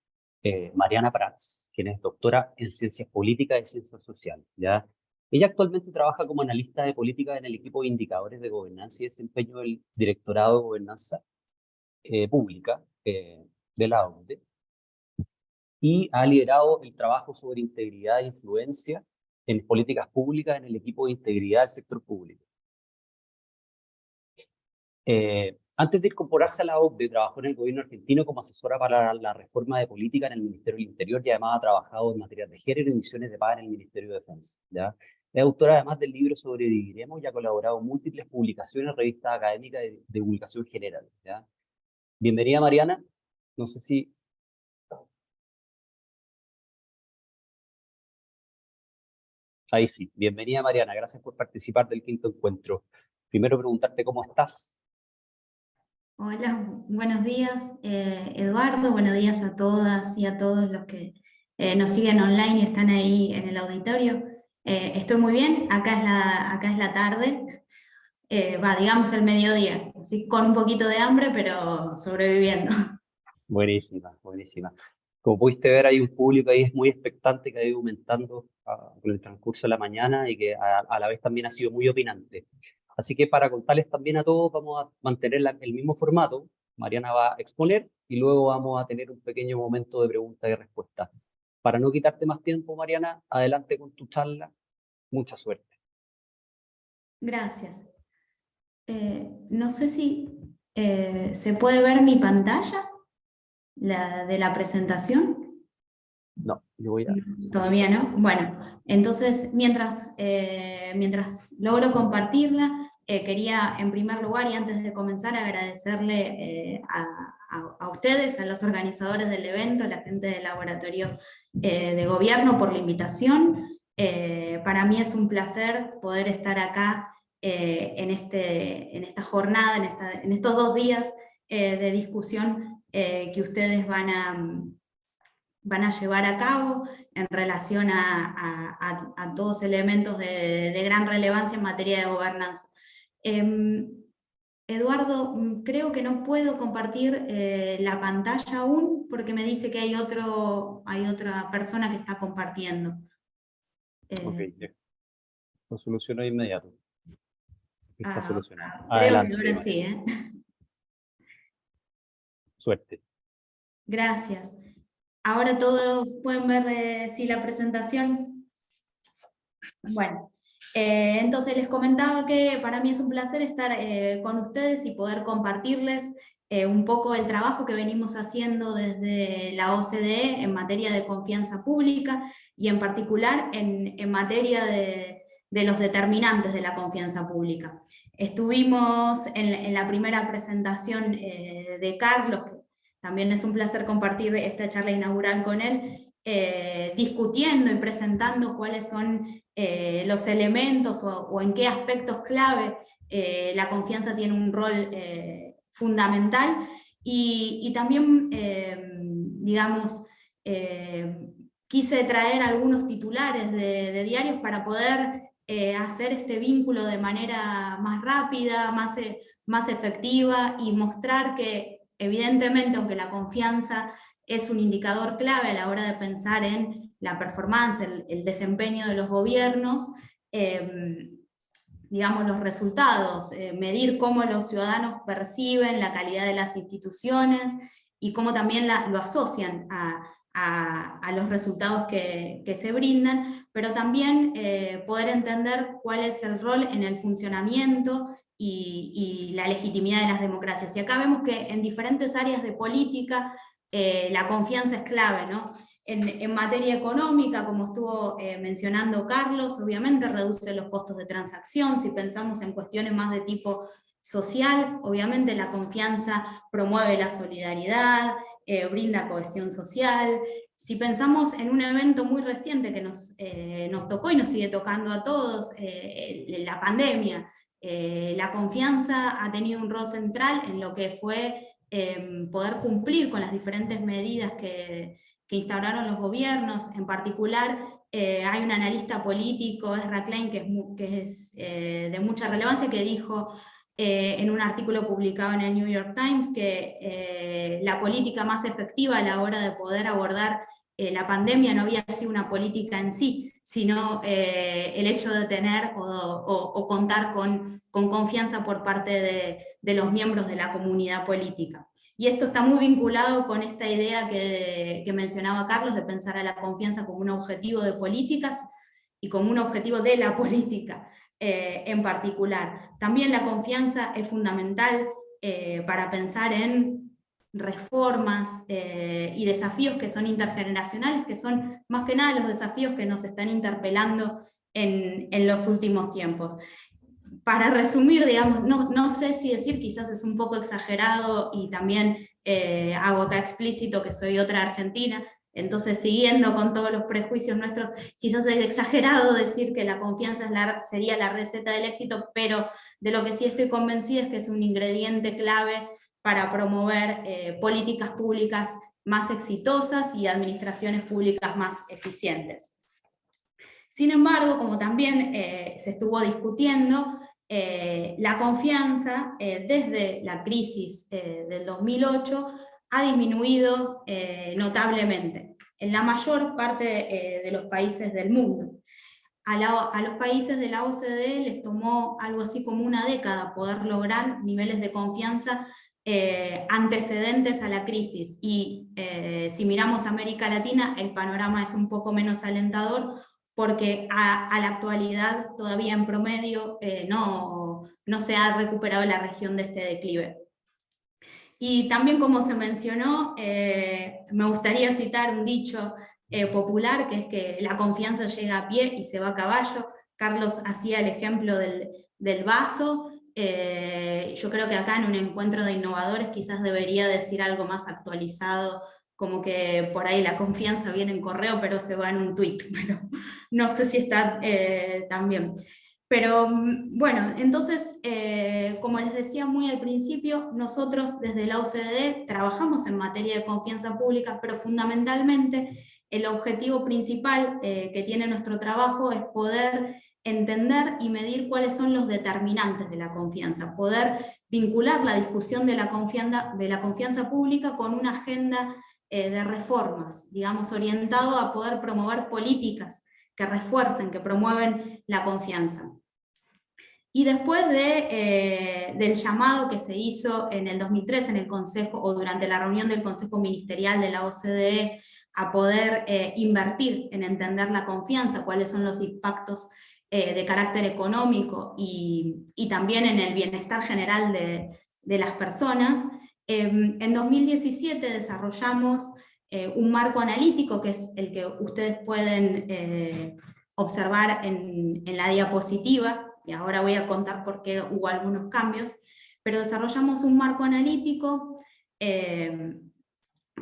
Mariana Prats, quien es doctora en Ciencias Políticas y Ciencias Sociales, ¿ya? Ella actualmente trabaja como analista de política en el equipo de indicadores de gobernanza y desempeño del Directorado de Gobernanza Pública de la OCDE, y ha liderado el trabajo sobre integridad e influencia en políticas públicas en el equipo de integridad del sector público. Antes de incorporarse a la OCDE, trabajó en el gobierno argentino como asesora para la reforma de política en el Ministerio del Interior y además ha trabajado en materias de género y misiones de paz en el Ministerio de Defensa, ¿ya? Es autora además del libro Sobreviviremos y ha colaborado en múltiples publicaciones, revistas académicas de divulgación general, ¿ya? Bienvenida, Mariana. No sé si... Ahí sí. Bienvenida, Mariana. Gracias por participar del quinto encuentro. Primero preguntarte cómo estás. Hola, buenos días, Eduardo. Buenos días a todas y a todos los que nos siguen online y están ahí en el auditorio. Estoy muy bien. Acá es la tarde, digamos el mediodía, así con un poquito de hambre, pero sobreviviendo. Buenísima, buenísima. Como pudiste ver, hay un público ahí muy expectante que ha ido aumentando con el transcurso de la mañana y que a la vez también ha sido muy opinante. Así que para contarles también a todos, vamos a mantener el mismo formato. Mariana va a exponer y luego vamos a tener un pequeño momento de pregunta y respuesta. Para no quitarte más tiempo, Mariana, adelante con tu charla. Mucha suerte. Gracias. No sé si se puede ver mi pantalla, la de la presentación. No, yo voy a... Todavía no. Bueno, entonces mientras logro compartirla, quería en primer lugar y antes de comenzar agradecerle a ustedes, a los organizadores del evento, la gente del Laboratorio de Gobierno por la invitación. Para mí es un placer poder estar acá en esta jornada, en estos 2 días de discusión que ustedes van a llevar a cabo en relación a todos elementos de gran relevancia en materia de gobernanza. Eduardo, creo que no puedo compartir la pantalla aún porque me dice que hay otra persona que está compartiendo. Ok, lo soluciono de inmediato. Está solucionado. Creo Adelante. que ahora sí, ¿eh? Suerte. Gracias. Ahora todos pueden ver la presentación. Bueno, entonces les comentaba que para mí es un placer estar con ustedes y poder compartirles un poco el trabajo que venimos haciendo desde la OCDE en materia de confianza pública y en particular en materia de los determinantes de la confianza pública. Estuvimos en la primera presentación de Carlos, que también es un placer compartir esta charla inaugural con él, discutiendo y presentando cuáles son los elementos o en qué aspectos clave la confianza tiene un rol fundamental y también, digamos, quise traer algunos titulares de diarios para poder hacer este vínculo de manera más rápida, más efectiva y mostrar que evidentemente, aunque la confianza es un indicador clave a la hora de pensar en la performance, el desempeño de los gobiernos, digamos, los resultados, medir cómo los ciudadanos perciben la calidad de las instituciones y cómo también lo asocian a los resultados que se brindan, pero también poder entender cuál es el rol en el funcionamiento y la legitimidad de las democracias. Y acá vemos que en diferentes áreas de política la confianza es clave, ¿no? En materia económica, como estuvo mencionando Carlos, obviamente reduce los costos de transacción. Si pensamos en cuestiones más de tipo social, obviamente la confianza promueve la solidaridad, brinda cohesión social. Si pensamos en un evento muy reciente que nos tocó y nos sigue tocando a todos, la pandemia, la confianza ha tenido un rol central en lo que fue poder cumplir con las diferentes medidas que instauraron los gobiernos. En particular, hay un analista político, Ezra Klein, que es de mucha relevancia, que dijo en un artículo publicado en el New York Times que la política más efectiva a la hora de poder abordar la pandemia no había sido una política en sí, sino el hecho de tener o contar con confianza por parte de los miembros de la comunidad política. Y esto está muy vinculado con esta idea que mencionaba Carlos, de pensar a la confianza como un objetivo de políticas y como un objetivo de la política en particular. También la confianza es fundamental para pensar en reformas y desafíos que son intergeneracionales, que son más que nada los desafíos que nos están interpelando en los últimos tiempos. Para resumir, digamos, no sé si decir, quizás es un poco exagerado, y también hago acá explícito que soy otra argentina, entonces siguiendo con todos los prejuicios nuestros, quizás es exagerado decir que la confianza sería la receta del éxito, pero de lo que sí estoy convencida es que es un ingrediente clave para promover políticas públicas más exitosas y administraciones públicas más eficientes. Sin embargo, como también se estuvo discutiendo, la confianza desde la crisis del 2008 ha disminuido notablemente en la mayor parte de los países del mundo. A los países de la OCDE les tomó algo así como una década poder lograr niveles de confianza antecedentes a la crisis, y si miramos América Latina el panorama es un poco menos alentador, porque a la actualidad todavía en promedio no se ha recuperado la región de este declive. Y también, como se mencionó, me gustaría citar un dicho popular, que es que la confianza llega a pie y se va a caballo. Carlos hacía el ejemplo del vaso. Yo creo que acá en un encuentro de innovadores quizás debería decir algo más actualizado, como que por ahí la confianza viene en correo pero se va en un tweet, pero no sé si está tan bien. Pero bueno, entonces, como les decía muy al principio, nosotros desde la OCDE trabajamos en materia de confianza pública, pero fundamentalmente el objetivo principal que tiene nuestro trabajo es poder entender y medir cuáles son los determinantes de la confianza, poder vincular la discusión de la confianza pública con una agenda de reformas, digamos, orientado a poder promover políticas que refuercen, que promueven la confianza. Y después del llamado que se hizo en el 2003 en el Consejo, o durante la reunión del Consejo Ministerial de la OCDE, a poder invertir en entender la confianza, cuáles son los impactos de carácter económico y también en el bienestar general de las personas, en 2017 desarrollamos un marco analítico, que es el que ustedes pueden observar en la diapositiva, y ahora voy a contar por qué hubo algunos cambios, pero desarrollamos un marco analítico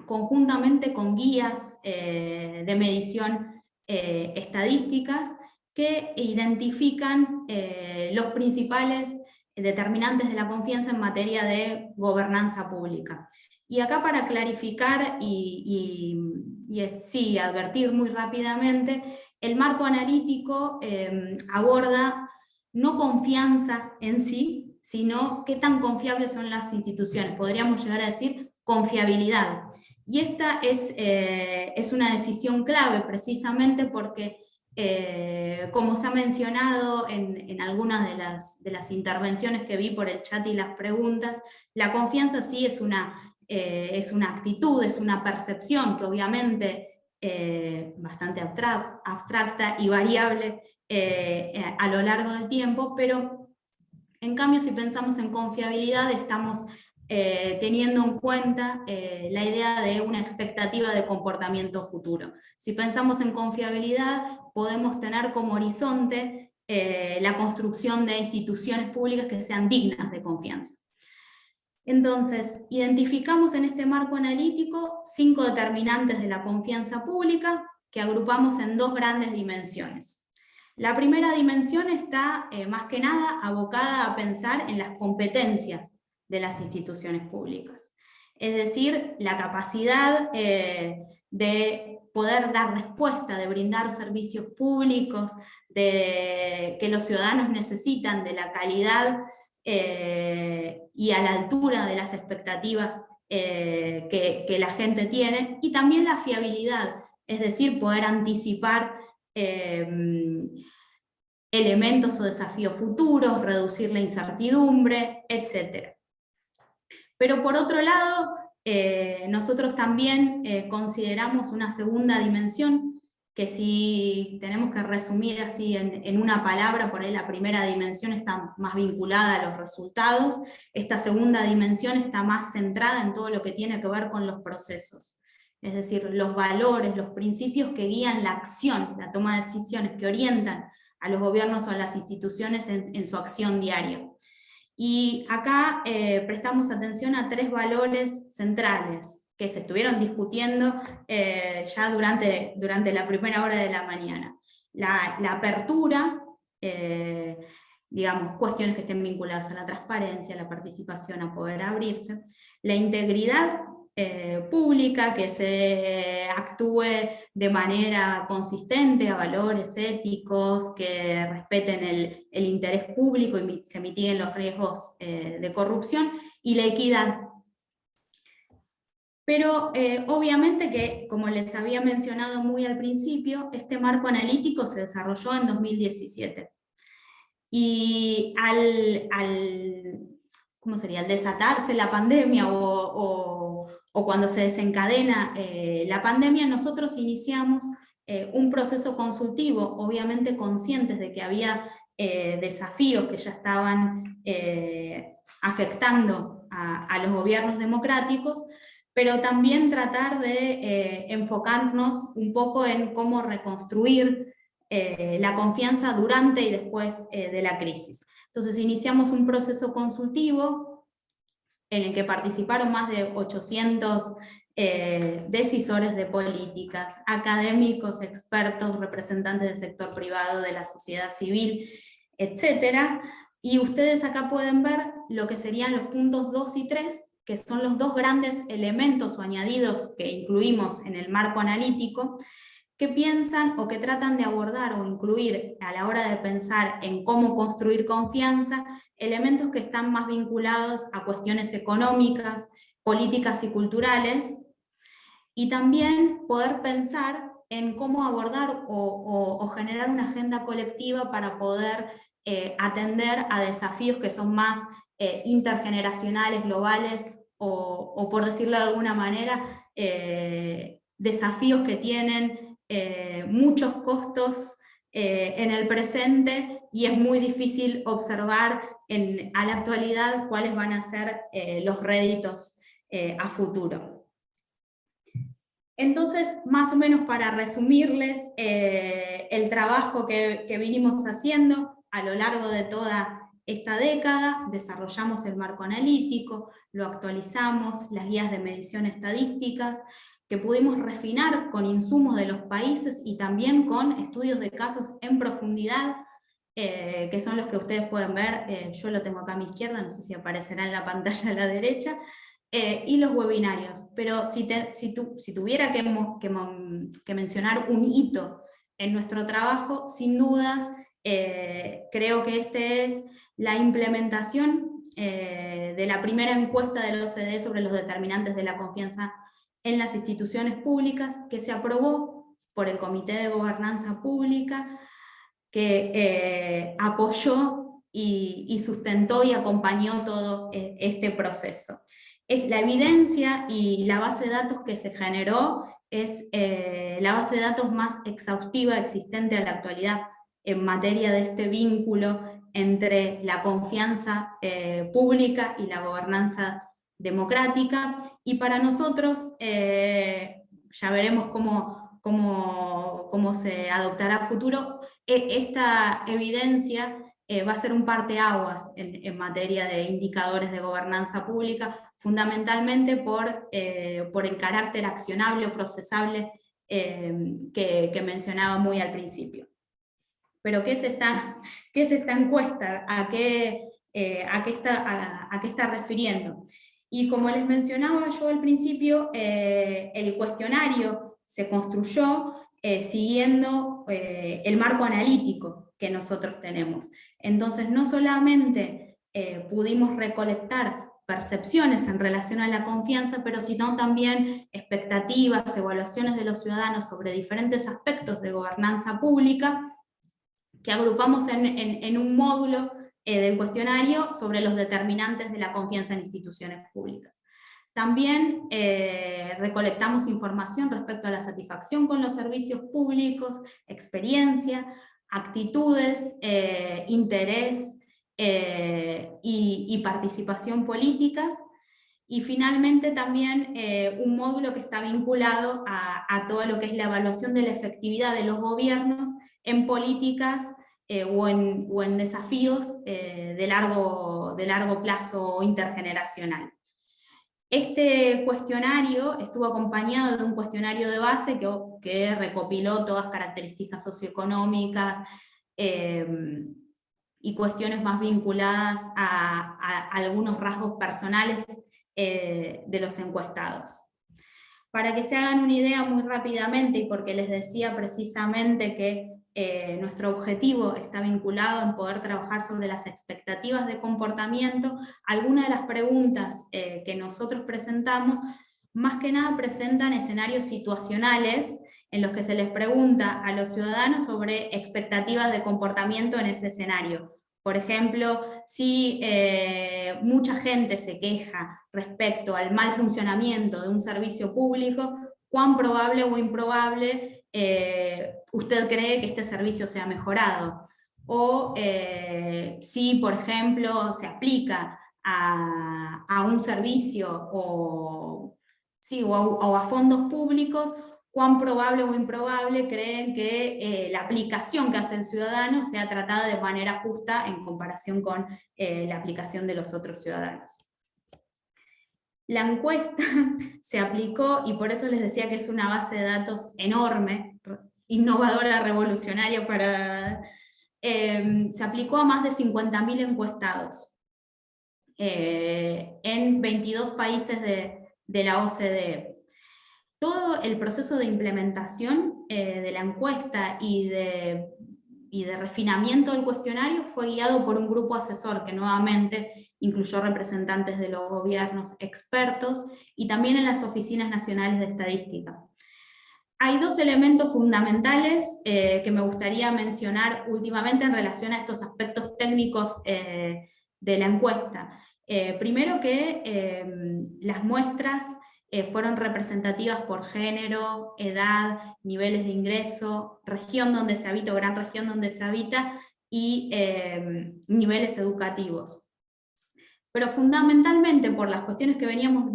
conjuntamente con guías de medición estadísticas que identifican los principales determinantes de la confianza en materia de gobernanza pública. Y acá, para clarificar y advertir muy rápidamente, el marco analítico aborda no confianza en sí, sino qué tan confiables son las instituciones. Podríamos llegar a decir confiabilidad. Y esta es una decisión clave, precisamente porque, como se ha mencionado en algunas de las intervenciones que vi por el chat y las preguntas, la confianza sí es una actitud, es una percepción que obviamente bastante abstracta y variable a lo largo del tiempo, pero en cambio, si pensamos en confiabilidad, estamos teniendo en cuenta la idea de una expectativa de comportamiento futuro. Si pensamos en confiabilidad, podemos tener como horizonte la construcción de instituciones públicas que sean dignas de confianza. Entonces, identificamos en este marco analítico 5 determinantes de la confianza pública que agrupamos en 2 grandes dimensiones. La primera dimensión está más que nada abocada a pensar en las competencias de las instituciones públicas. Es decir, la capacidad de poder dar respuesta, de brindar servicios públicos, que los ciudadanos necesitan, de la calidad y a la altura de las expectativas que la gente tiene, y también la fiabilidad, es decir, poder anticipar elementos o desafíos futuros, reducir la incertidumbre, etc. Pero por otro lado, nosotros también consideramos una segunda dimensión, que si tenemos que resumir así en una palabra, por ahí la primera dimensión está más vinculada a los resultados, esta segunda dimensión está más centrada en todo lo que tiene que ver con los procesos. Es decir, los valores, los principios que guían la acción, la toma de decisiones, que orientan a los gobiernos o a las instituciones en su acción diaria. Y acá prestamos atención a 3 valores centrales que se estuvieron discutiendo ya durante la primera hora de la mañana. La apertura, digamos, cuestiones que estén vinculadas a la transparencia, a la participación, a poder abrirse. La integridad pública, que se actúe de manera consistente a valores éticos, que respeten el interés público y se mitiguen los riesgos de corrupción, y la equidad. Pero obviamente que, como les había mencionado muy al principio, este marco analítico se desarrolló en 2017. Y ¿cómo sería? Al desatarse la pandemia o cuando se desencadena la pandemia, nosotros iniciamos un proceso consultivo, obviamente conscientes de que había desafíos que ya estaban afectando a los gobiernos democráticos, pero también tratar de enfocarnos un poco en cómo reconstruir la confianza durante y después de la crisis. Entonces iniciamos un proceso consultivo en el que participaron más de 800 decisores de políticas, académicos, expertos, representantes del sector privado, de la sociedad civil, etc. Y ustedes acá pueden ver lo que serían los puntos 2 y 3, que son los 2 grandes elementos o añadidos que incluimos en el marco analítico, que piensan o que tratan de abordar o incluir a la hora de pensar en cómo construir confianza, elementos que están más vinculados a cuestiones económicas, políticas y culturales, y también poder pensar en cómo abordar o generar una agenda colectiva para poder atender a desafíos que son más intergeneracionales, globales, o por decirlo de alguna manera, desafíos que tienen muchos costos en el presente, y es muy difícil observar a la actualidad cuáles van a ser los réditos a futuro. Entonces, más o menos para resumirles el trabajo que vinimos haciendo a lo largo de toda esta década, desarrollamos el marco analítico, lo actualizamos, las guías de medición estadísticas, que pudimos refinar con insumos de los países y también con estudios de casos en profundidad, que son los que ustedes pueden ver, yo lo tengo acá a mi izquierda, no sé si aparecerá en la pantalla a la derecha, y los webinarios. Pero si tuviera que mencionar un hito en nuestro trabajo, sin dudas, creo que este es la implementación de la primera encuesta del OCDE sobre los determinantes de la confianza en las instituciones públicas, que se aprobó por el Comité de Gobernanza Pública, que apoyó y sustentó y acompañó todo este proceso. La evidencia y la base de datos que se generó es la base de datos más exhaustiva existente a la actualidad en materia de este vínculo entre la confianza pública y la gobernanza democrática, y para nosotros, ya veremos cómo se adoptará a futuro, esta evidencia va a ser un parteaguas en materia de indicadores de gobernanza pública, fundamentalmente por el carácter accionable o procesable que mencionaba muy al principio. Pero ¿qué es esta encuesta? ¿A qué está refiriendo? Y como les mencionaba yo al principio, el cuestionario se construyó siguiendo el marco analítico que nosotros tenemos. Entonces, no solamente pudimos recolectar percepciones en relación a la confianza, pero sino también expectativas, evaluaciones de los ciudadanos sobre diferentes aspectos de gobernanza pública, que agrupamos en un módulo del cuestionario sobre los determinantes de la confianza en instituciones públicas. También recolectamos información respecto a la satisfacción con los servicios públicos, experiencia, actitudes, interés y participación políticas. Y finalmente también un módulo que está vinculado a todo lo que es la evaluación de la efectividad de los gobiernos en políticas o en desafíos de largo plazo intergeneracional. Este cuestionario estuvo acompañado de un cuestionario de base que recopiló todas características socioeconómicas y cuestiones más vinculadas a algunos rasgos personales de los encuestados. Para que se hagan una idea muy rápidamente, y porque les decía precisamente que nuestro objetivo está vinculado en poder trabajar sobre las expectativas de comportamiento, algunas de las preguntas que nosotros presentamos, más que nada presentan escenarios situacionales en los que se les pregunta a los ciudadanos sobre expectativas de comportamiento en ese escenario. Por ejemplo, si mucha gente se queja respecto al mal funcionamiento de un servicio público, ¿cuán probable o improbable usted cree que este servicio sea mejorado? O si, por ejemplo, se aplica a un servicio o a fondos públicos, ¿cuán probable o improbable creen que la aplicación que hace el ciudadano sea tratada de manera justa en comparación con la aplicación de los otros ciudadanos? La encuesta se aplicó, y por eso les decía que es una base de datos enorme, innovadora, revolucionaria, se aplicó a más de 50.000 encuestados en 22 países de la OCDE. Todo el proceso de implementación de la encuesta y de refinamiento del cuestionario fue guiado por un grupo asesor que nuevamente incluyó representantes de los gobiernos, expertos y también en las oficinas nacionales de estadística. Hay dos elementos fundamentales que me gustaría mencionar últimamente en relación a estos aspectos técnicos de la encuesta. Primero que las muestras fueron representativas por género, edad, niveles de ingreso, región donde se habita o gran región donde se habita y niveles educativos. Pero fundamentalmente por las cuestiones que veníamos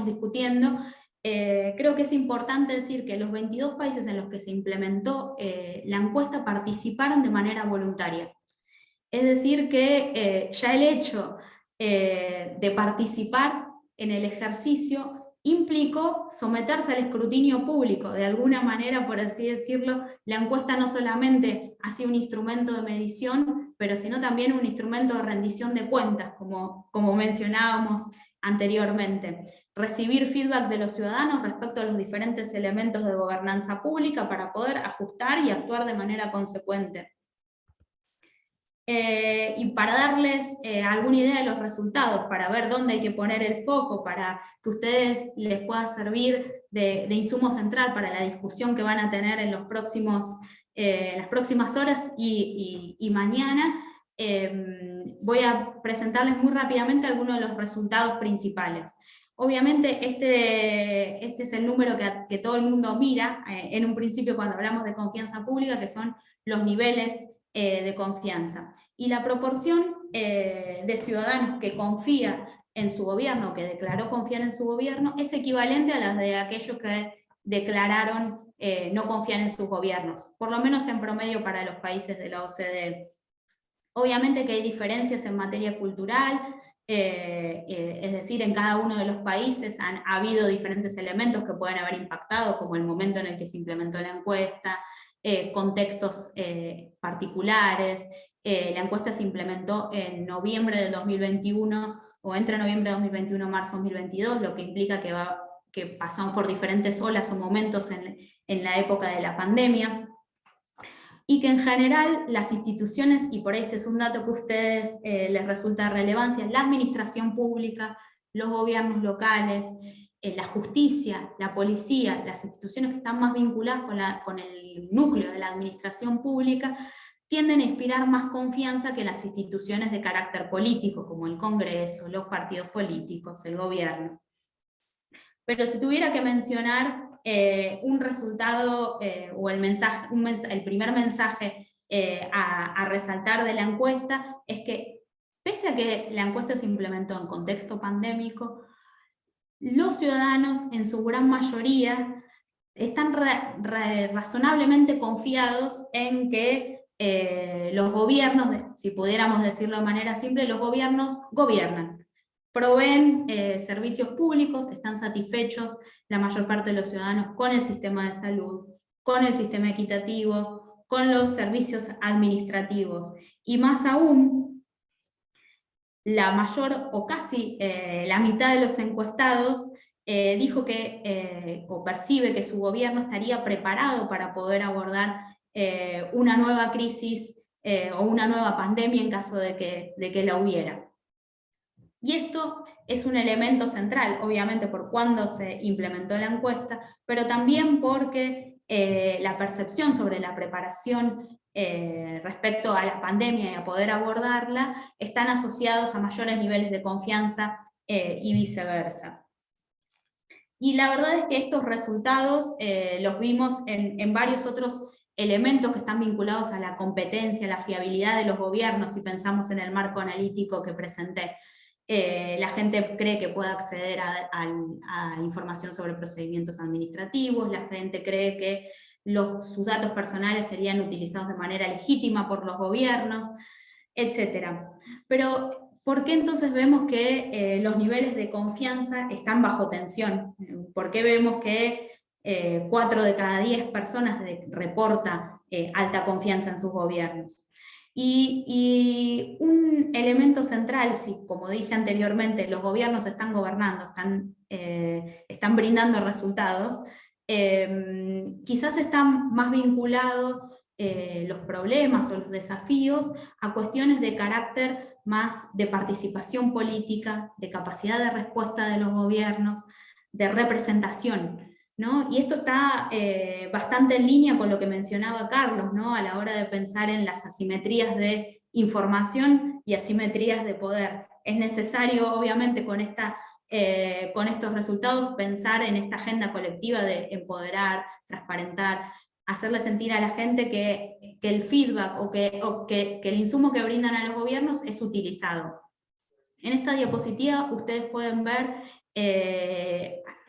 discutiendo, creo que es importante decir que los 22 países en los que se implementó la encuesta participaron de manera voluntaria. Es decir que ya el hecho de participar en el ejercicio implicó someterse al escrutinio público. De alguna manera, por así decirlo, la encuesta no solamente ha sido un instrumento de medición, pero sino también un instrumento de rendición de cuentas, como mencionábamos anteriormente. Recibir feedback de los ciudadanos respecto a los diferentes elementos de gobernanza pública para poder ajustar y actuar de manera consecuente. Y para darles alguna idea de los resultados, para ver dónde hay que poner el foco, para que a ustedes les pueda servir de insumo central para la discusión que van a tener en las próximas horas y mañana, voy a presentarles muy rápidamente algunos de los resultados principales. Obviamente este es el número que todo el mundo mira en un principio cuando hablamos de confianza pública, que son los niveles de confianza. Y la proporción de ciudadanos que confía en su gobierno, que declaró confiar en su gobierno, es equivalente a las de aquellos que declararon no confiar en sus gobiernos, por lo menos en promedio para los países de la OCDE. Obviamente que hay diferencias en materia cultural, es decir, en cada uno de los países ha habido diferentes elementos que pueden haber impactado, como el momento en el que se implementó la encuesta, contextos particulares. La encuesta se implementó en noviembre del 2021, o entre noviembre de 2021 y marzo de 2022, lo que implica que pasamos por diferentes olas o momentos en la época de la pandemia, y que en general las instituciones, y por ahí este es un dato que a ustedes les resulta de relevancia, la administración pública, los gobiernos locales, la justicia, la policía, las instituciones que están más vinculadas con el núcleo de la administración pública, tienden a inspirar más confianza que las instituciones de carácter político, como el Congreso, los partidos políticos, el gobierno. Pero si tuviera que mencionar un resultado o el primer mensaje a resaltar de la encuesta, es que pese a que la encuesta se implementó en contexto pandémico, los ciudadanos en su gran mayoría están razonablemente confiados en que los gobiernos, si pudiéramos decirlo de manera simple, los gobiernos gobiernan. Proveen servicios públicos, están satisfechos la mayor parte de los ciudadanos con el sistema de salud, con el sistema equitativo, con los servicios administrativos, y más aún, la mayor o casi la mitad de los encuestados dijo que, o percibe que su gobierno estaría preparado para poder abordar una nueva crisis o una nueva pandemia en caso de que la hubiera. Y esto es un elemento central, obviamente por cuándo se implementó la encuesta, pero también porque la percepción sobre la preparación respecto a la pandemia y a poder abordarla están asociados a mayores niveles de confianza y viceversa. Y la verdad es que estos resultados los vimos en varios otros elementos que están vinculados a la competencia, a la fiabilidad de los gobiernos, si pensamos en el marco analítico que presenté. La gente cree que puede acceder a información sobre procedimientos administrativos, la gente cree que sus datos personales serían utilizados de manera legítima por los gobiernos, etc. Pero, ¿por qué entonces vemos que los niveles de confianza están bajo tensión? ¿Por qué vemos que 4 de cada 10 personas reporta alta confianza en sus gobiernos? Y un elemento central, si como dije anteriormente, los gobiernos están gobernando, están brindando resultados, quizás están más vinculados los problemas o los desafíos a cuestiones de carácter más de participación política, de capacidad de respuesta de los gobiernos, de representación, ¿no? Y esto está bastante en línea con lo que mencionaba Carlos, ¿no? A la hora de pensar en las asimetrías de información y asimetrías de poder. Es necesario, obviamente, con estos resultados, pensar en esta agenda colectiva de empoderar, transparentar, hacerle sentir a la gente que el feedback o que el insumo que brindan a los gobiernos es utilizado. En esta diapositiva ustedes pueden ver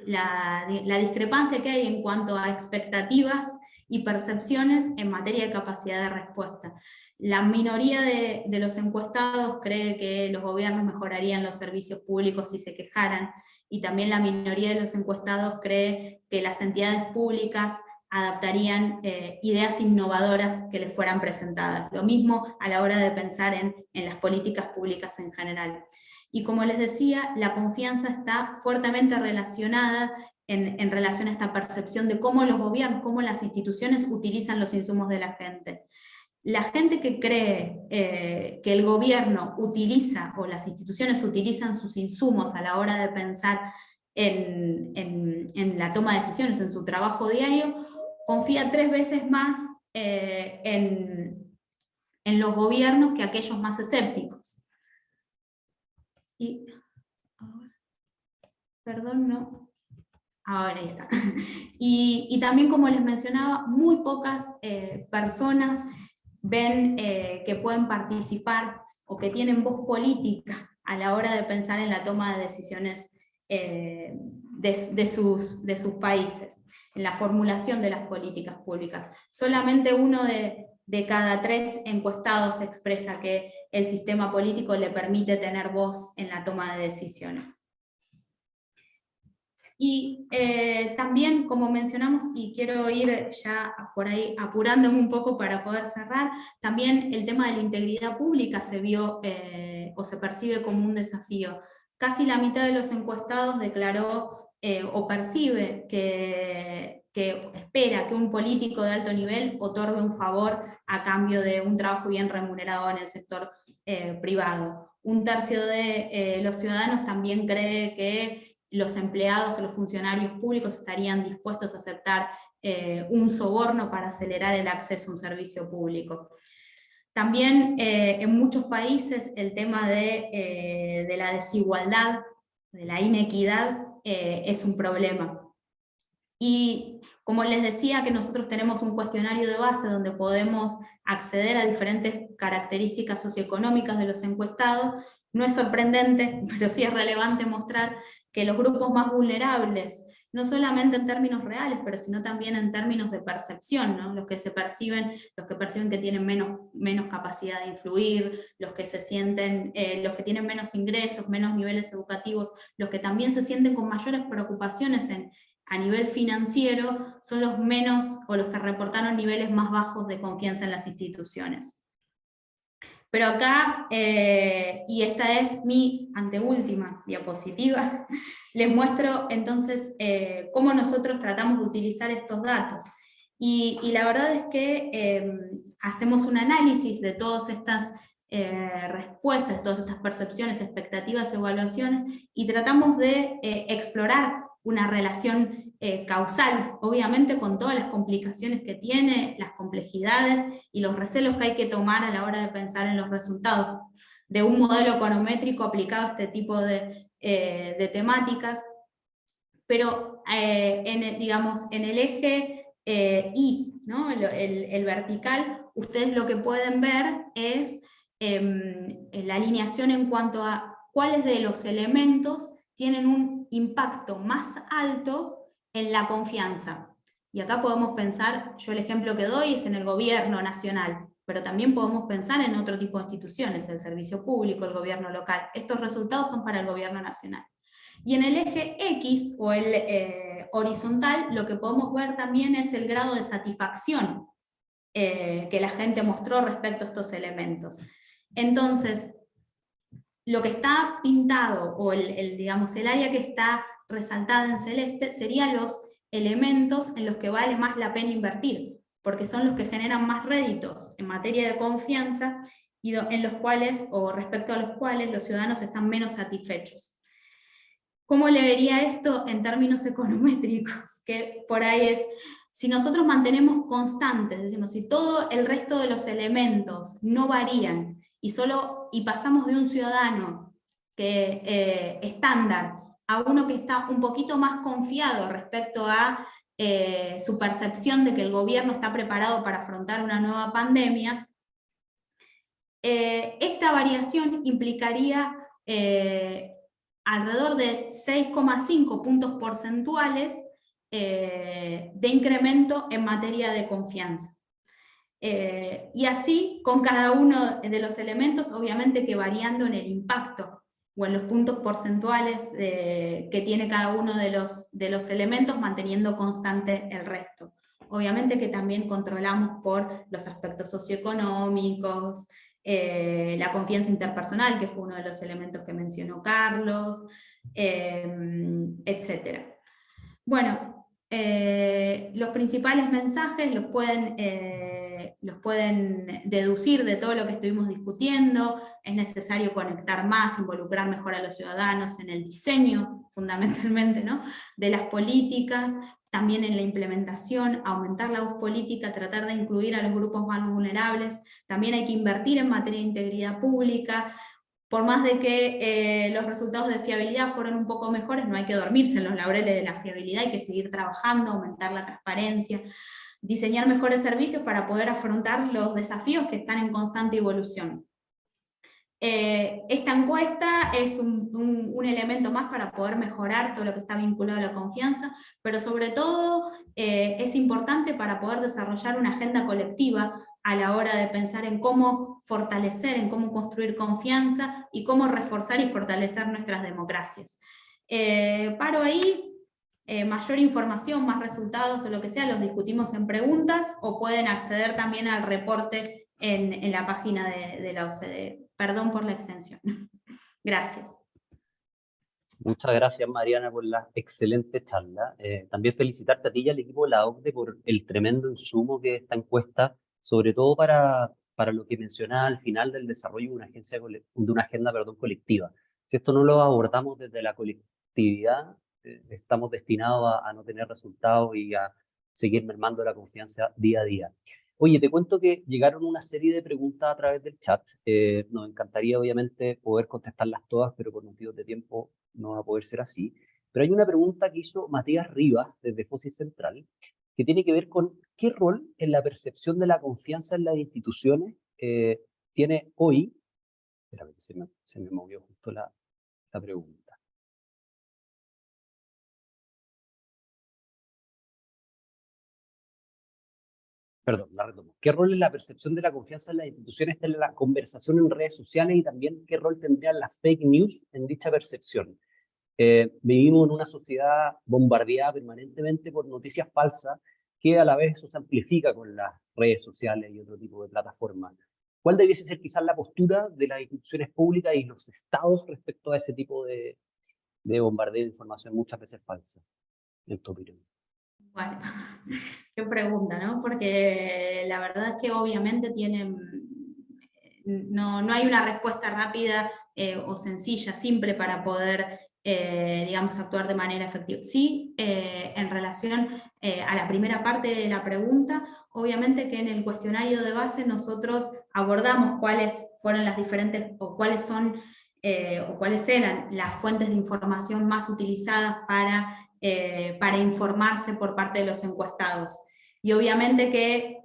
la discrepancia que hay en cuanto a expectativas y percepciones en materia de capacidad de respuesta. La minoría de los encuestados cree que los gobiernos mejorarían los servicios públicos si se quejaran, y también la minoría de los encuestados cree que las entidades públicas adaptarían ideas innovadoras que les fueran presentadas. Lo mismo a la hora de pensar en las políticas públicas en general. Y como les decía, la confianza está fuertemente relacionada en relación a esta percepción de cómo los gobiernos, cómo las instituciones utilizan los insumos de la gente. La gente que cree que el gobierno utiliza, o las instituciones utilizan sus insumos a la hora de pensar en la toma de decisiones, en su trabajo diario, confía 3 veces más en los gobiernos que aquellos más escépticos. Y, perdón, no. Ahora está. Y también, como les mencionaba, muy pocas personas ven que pueden participar o que tienen voz política a la hora de pensar en la toma de decisiones de sus países, en la formulación de las políticas públicas. Solamente 1 de cada 3 encuestados expresa que el sistema político le permite tener voz en la toma de decisiones. Y también, como mencionamos, y quiero ir ya por ahí apurándome un poco para poder cerrar, también el tema de la integridad pública se vio o se percibe como un desafío. casi la mitad de los encuestados declaró o percibe que espera que un político de alto nivel otorgue un favor a cambio de un trabajo bien remunerado en el sector privado. Un tercio de los ciudadanos también cree que los empleados o los funcionarios públicos estarían dispuestos a aceptar un soborno para acelerar el acceso a un servicio público. También en muchos países el tema de la desigualdad, de la inequidad, es un problema. Y como les decía que nosotros tenemos un cuestionario de base donde podemos acceder a diferentes características socioeconómicas de los encuestados, no es sorprendente, pero sí es relevante mostrar que los grupos más vulnerables, no solamente en términos reales, pero sino también en términos de percepción, ¿no? Los que perciben que tienen menos capacidad de influir, los que se sienten, los que tienen menos ingresos, menos niveles educativos, los que también se sienten con mayores preocupaciones a nivel financiero, son los menos, o los que reportaron niveles más bajos de confianza en las instituciones. Pero acá, y esta es mi anteúltima diapositiva, les muestro entonces cómo nosotros tratamos de utilizar estos datos. Y la verdad es que hacemos un análisis de todas estas respuestas, todas estas percepciones, expectativas, evaluaciones, y tratamos de explorar una relación causal, obviamente con todas las complicaciones que tiene, las complejidades y los recelos que hay que tomar a la hora de pensar en los resultados de un modelo econométrico aplicado a este tipo de temáticas. Pero en el eje Y, ¿no? el vertical, ustedes lo que pueden ver es la alineación en cuanto a cuáles de los elementos tienen un impacto más alto en la confianza. Y acá podemos pensar, yo el ejemplo que doy es en el gobierno nacional, pero también podemos pensar en otro tipo de instituciones, el servicio público, el gobierno local. Estos resultados son para el gobierno nacional. Y en el eje X, o el horizontal, lo que podemos ver también es el grado de satisfacción que la gente mostró respecto a estos elementos. Entonces, lo que está pintado, o el área que está resaltada en celeste, serían los elementos en los que vale más la pena invertir, porque son los que generan más réditos en materia de confianza, y en los cuales, o respecto a los cuales, los ciudadanos están menos satisfechos. ¿Cómo le vería esto en términos econométricos? Que por ahí es, si nosotros mantenemos constantes, decimos, si todo el resto de los elementos no varían, y pasamos de un ciudadano estándar a uno que está un poquito más confiado respecto a su percepción de que el gobierno está preparado para afrontar una nueva pandemia, esta variación implicaría alrededor de 6,5 puntos porcentuales de incremento en materia de confianza. Y así con cada uno de los elementos, obviamente que variando en el impacto o en los puntos porcentuales que tiene cada uno de los elementos, manteniendo constante el resto. Obviamente que también controlamos por los aspectos socioeconómicos, la confianza interpersonal, que fue uno de los elementos que mencionó Carlos, etc. Bueno, los principales mensajes los pueden deducir de todo lo que estuvimos discutiendo. Es necesario conectar más, involucrar mejor a los ciudadanos en el diseño, fundamentalmente, ¿no?, de las políticas, también en la implementación, aumentar la voz política, tratar de incluir a los grupos más vulnerables. También hay que invertir en materia de integridad pública. Por más de que los resultados de fiabilidad fueron un poco mejores, no hay que dormirse en los laureles de la fiabilidad, hay que seguir trabajando, aumentar la transparencia, diseñar mejores servicios para poder afrontar los desafíos que están en constante evolución. Esta encuesta es un elemento más para poder mejorar todo lo que está vinculado a la confianza, pero sobre todo es importante para poder desarrollar una agenda colectiva a la hora de pensar en cómo fortalecer, en cómo construir confianza y cómo reforzar y fortalecer nuestras democracias. Paro ahí, mayor información, más resultados o lo que sea, los discutimos en preguntas, o pueden acceder también al reporte en la página de la OCDE. Perdón por la extensión. Gracias. Muchas gracias, Mariana, por la excelente charla. También felicitarte a ti y al equipo de la OCDE por el tremendo insumo que es esta encuesta, sobre todo para lo que mencionaba al final del desarrollo de una agenda, perdón, colectiva. Si esto no lo abordamos desde la colectividad, estamos destinados a no tener resultados y a seguir mermando la confianza día a día. Oye, te cuento que llegaron una serie de preguntas a través del chat. Nos encantaría, obviamente, poder contestarlas todas, pero por motivos de tiempo no va a poder ser así. Pero hay una pregunta que hizo Matías Rivas desde FOSI Central, que tiene que ver con qué rol en la percepción de la confianza en las instituciones tiene hoy. Espérame, que se me movió justo la pregunta. Perdón, la retomo. ¿Qué rol en la percepción de la confianza en las instituciones tiene la conversación en redes sociales y también qué rol tendrían las fake news en dicha percepción? Vivimos en una sociedad bombardeada permanentemente por noticias falsas que a la vez eso se amplifica con las redes sociales y otro tipo de plataformas. ¿Cuál debiese ser quizás la postura de las instituciones públicas y los estados respecto a ese tipo de bombardeo de información muchas veces falsa, en tu opinión? Bueno, qué pregunta, ¿no? Porque la verdad es que obviamente no hay una respuesta rápida o sencilla, simple para poder, digamos, actuar de manera efectiva. Sí, en relación a la primera parte de la pregunta, obviamente que en el cuestionario de base nosotros abordamos cuáles fueron las diferentes, o cuáles son, o cuáles eran las fuentes de información más utilizadas para informarse por parte de los encuestados. Y obviamente que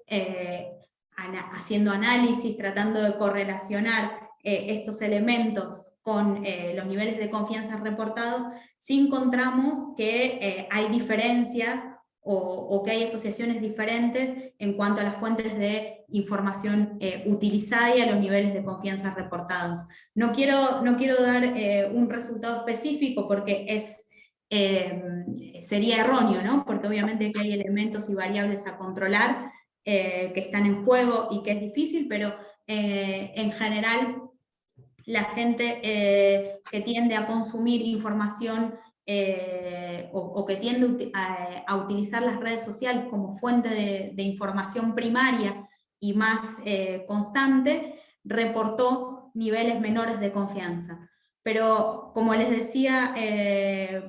haciendo análisis, tratando de correlacionar estos elementos con los niveles de confianza reportados, sí encontramos que hay diferencias o que hay asociaciones diferentes en cuanto a las fuentes de información utilizada y a los niveles de confianza reportados. No quiero dar un resultado específico porque sería erróneo, ¿no? Porque obviamente que hay elementos y variables a controlar que están en juego y que es difícil, pero en general la gente que tiende a consumir información o que tiende a utilizar las redes sociales como fuente de información primaria y más constante, reportó niveles menores de confianza. Pero como les decía,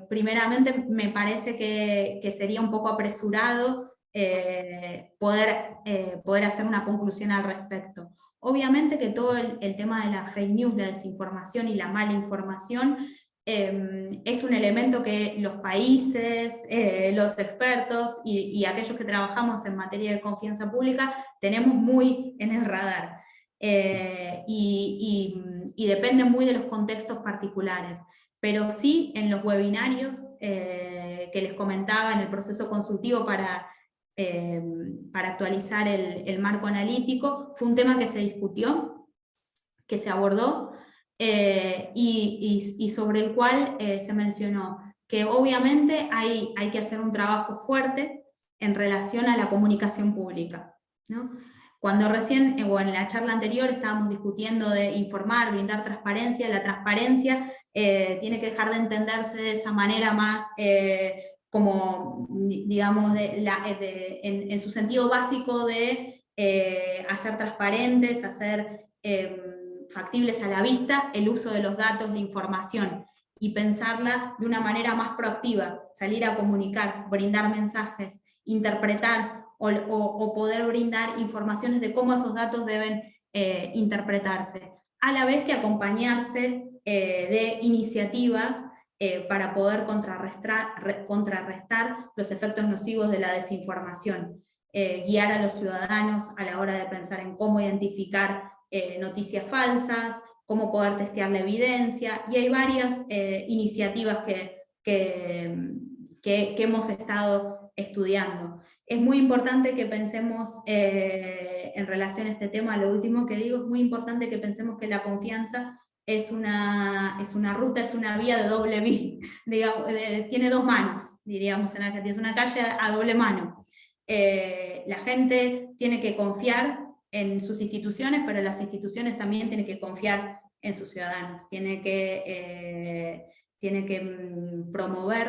primeramente me parece que sería un poco apresurado poder hacer una conclusión al respecto. Obviamente que todo el tema de la fake news, la desinformación y la mala información es un elemento que los países, los expertos y aquellos que trabajamos en materia de confianza pública tenemos muy en el radar. Y depende muy de los contextos particulares. Pero sí, en los webinarios que les comentaba, en el proceso consultivo para actualizar el marco analítico, fue un tema que se discutió, que se abordó, y sobre el cual se mencionó que obviamente hay que hacer un trabajo fuerte en relación a la comunicación pública, ¿no? Cuando recién, o en la charla anterior, estábamos discutiendo de informar, brindar transparencia, la transparencia tiene que dejar de entenderse de esa manera más como, digamos, en su sentido básico de hacer transparentes, hacer factibles a la vista el uso de los datos, la información, y pensarla de una manera más proactiva, salir a comunicar, brindar mensajes, interpretar o poder brindar informaciones de cómo esos datos deben interpretarse, a la vez que acompañarse de iniciativas para poder contrarrestar los efectos nocivos de la desinformación, guiar a los ciudadanos a la hora de pensar en cómo identificar noticias falsas, cómo poder testear la evidencia, y hay varias iniciativas que hemos estado estudiando. Es muy importante que pensemos, en relación a este tema, lo último que digo, es muy importante que pensemos que la confianza es una ruta, es una vía de doble vía, digamos, tiene dos manos, diríamos en Argentina, es una calle a doble mano. La gente tiene que confiar en sus instituciones, pero las instituciones también tienen que confiar en sus ciudadanos, tienen que tiene que promover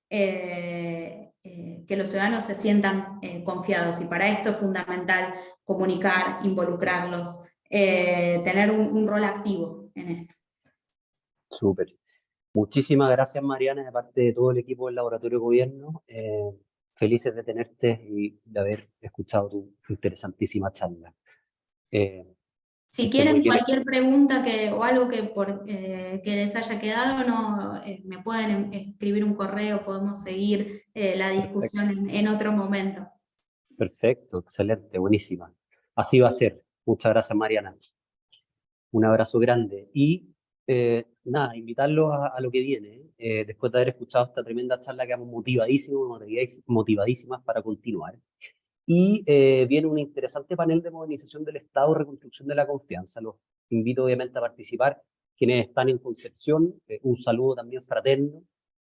que los ciudadanos se sientan confiados, y para esto es fundamental comunicar, involucrarlos, tener un rol activo en esto. Súper. Muchísimas gracias, Mariana, de parte de todo el equipo del Laboratorio de Gobierno. Felices de tenerte y de haber escuchado tu interesantísima charla. Si esté muy quieren bien. cualquier pregunta o algo que les haya quedado, me pueden escribir un correo, podemos seguir la discusión en otro momento. Perfecto, excelente, buenísima. Así va a ser. Muchas gracias, Mariana. Un abrazo grande. Y nada, invitarlos a lo que viene. Después de haber escuchado esta tremenda charla, quedamos motivadísimas para continuar. Y viene un interesante panel de modernización del Estado, reconstrucción de la confianza. Los invito obviamente a participar. Quienes están en Concepción, un saludo también fraterno,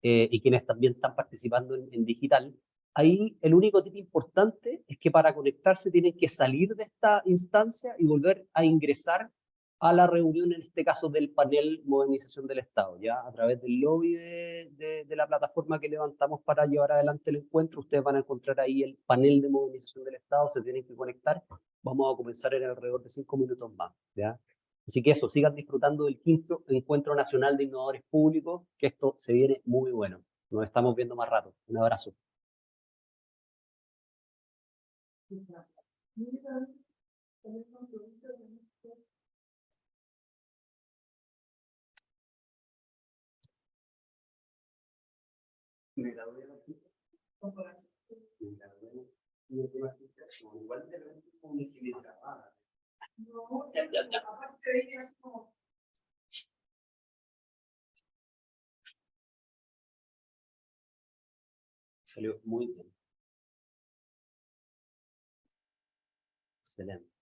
y quienes también están participando en digital. Ahí el único tip importante es que para conectarse tienen que salir de esta instancia y volver a ingresar a la reunión, en este caso del panel Modernización del Estado, ya a través del lobby de la plataforma que levantamos para llevar adelante el encuentro. Ustedes van a encontrar ahí el panel de Modernización del Estado, se tienen que conectar. Vamos a comenzar en alrededor de 5 minutos más, ¿ya? Así que eso, sigan disfrutando del 5º Encuentro Nacional de Innovadores Públicos, que esto se viene muy bueno. Nos estamos viendo más rato. Un abrazo. Me gradué de aquí. Igual de repente como una ingeniería grabada. No, aparte de ella es como... Salió muy bien. Excelente.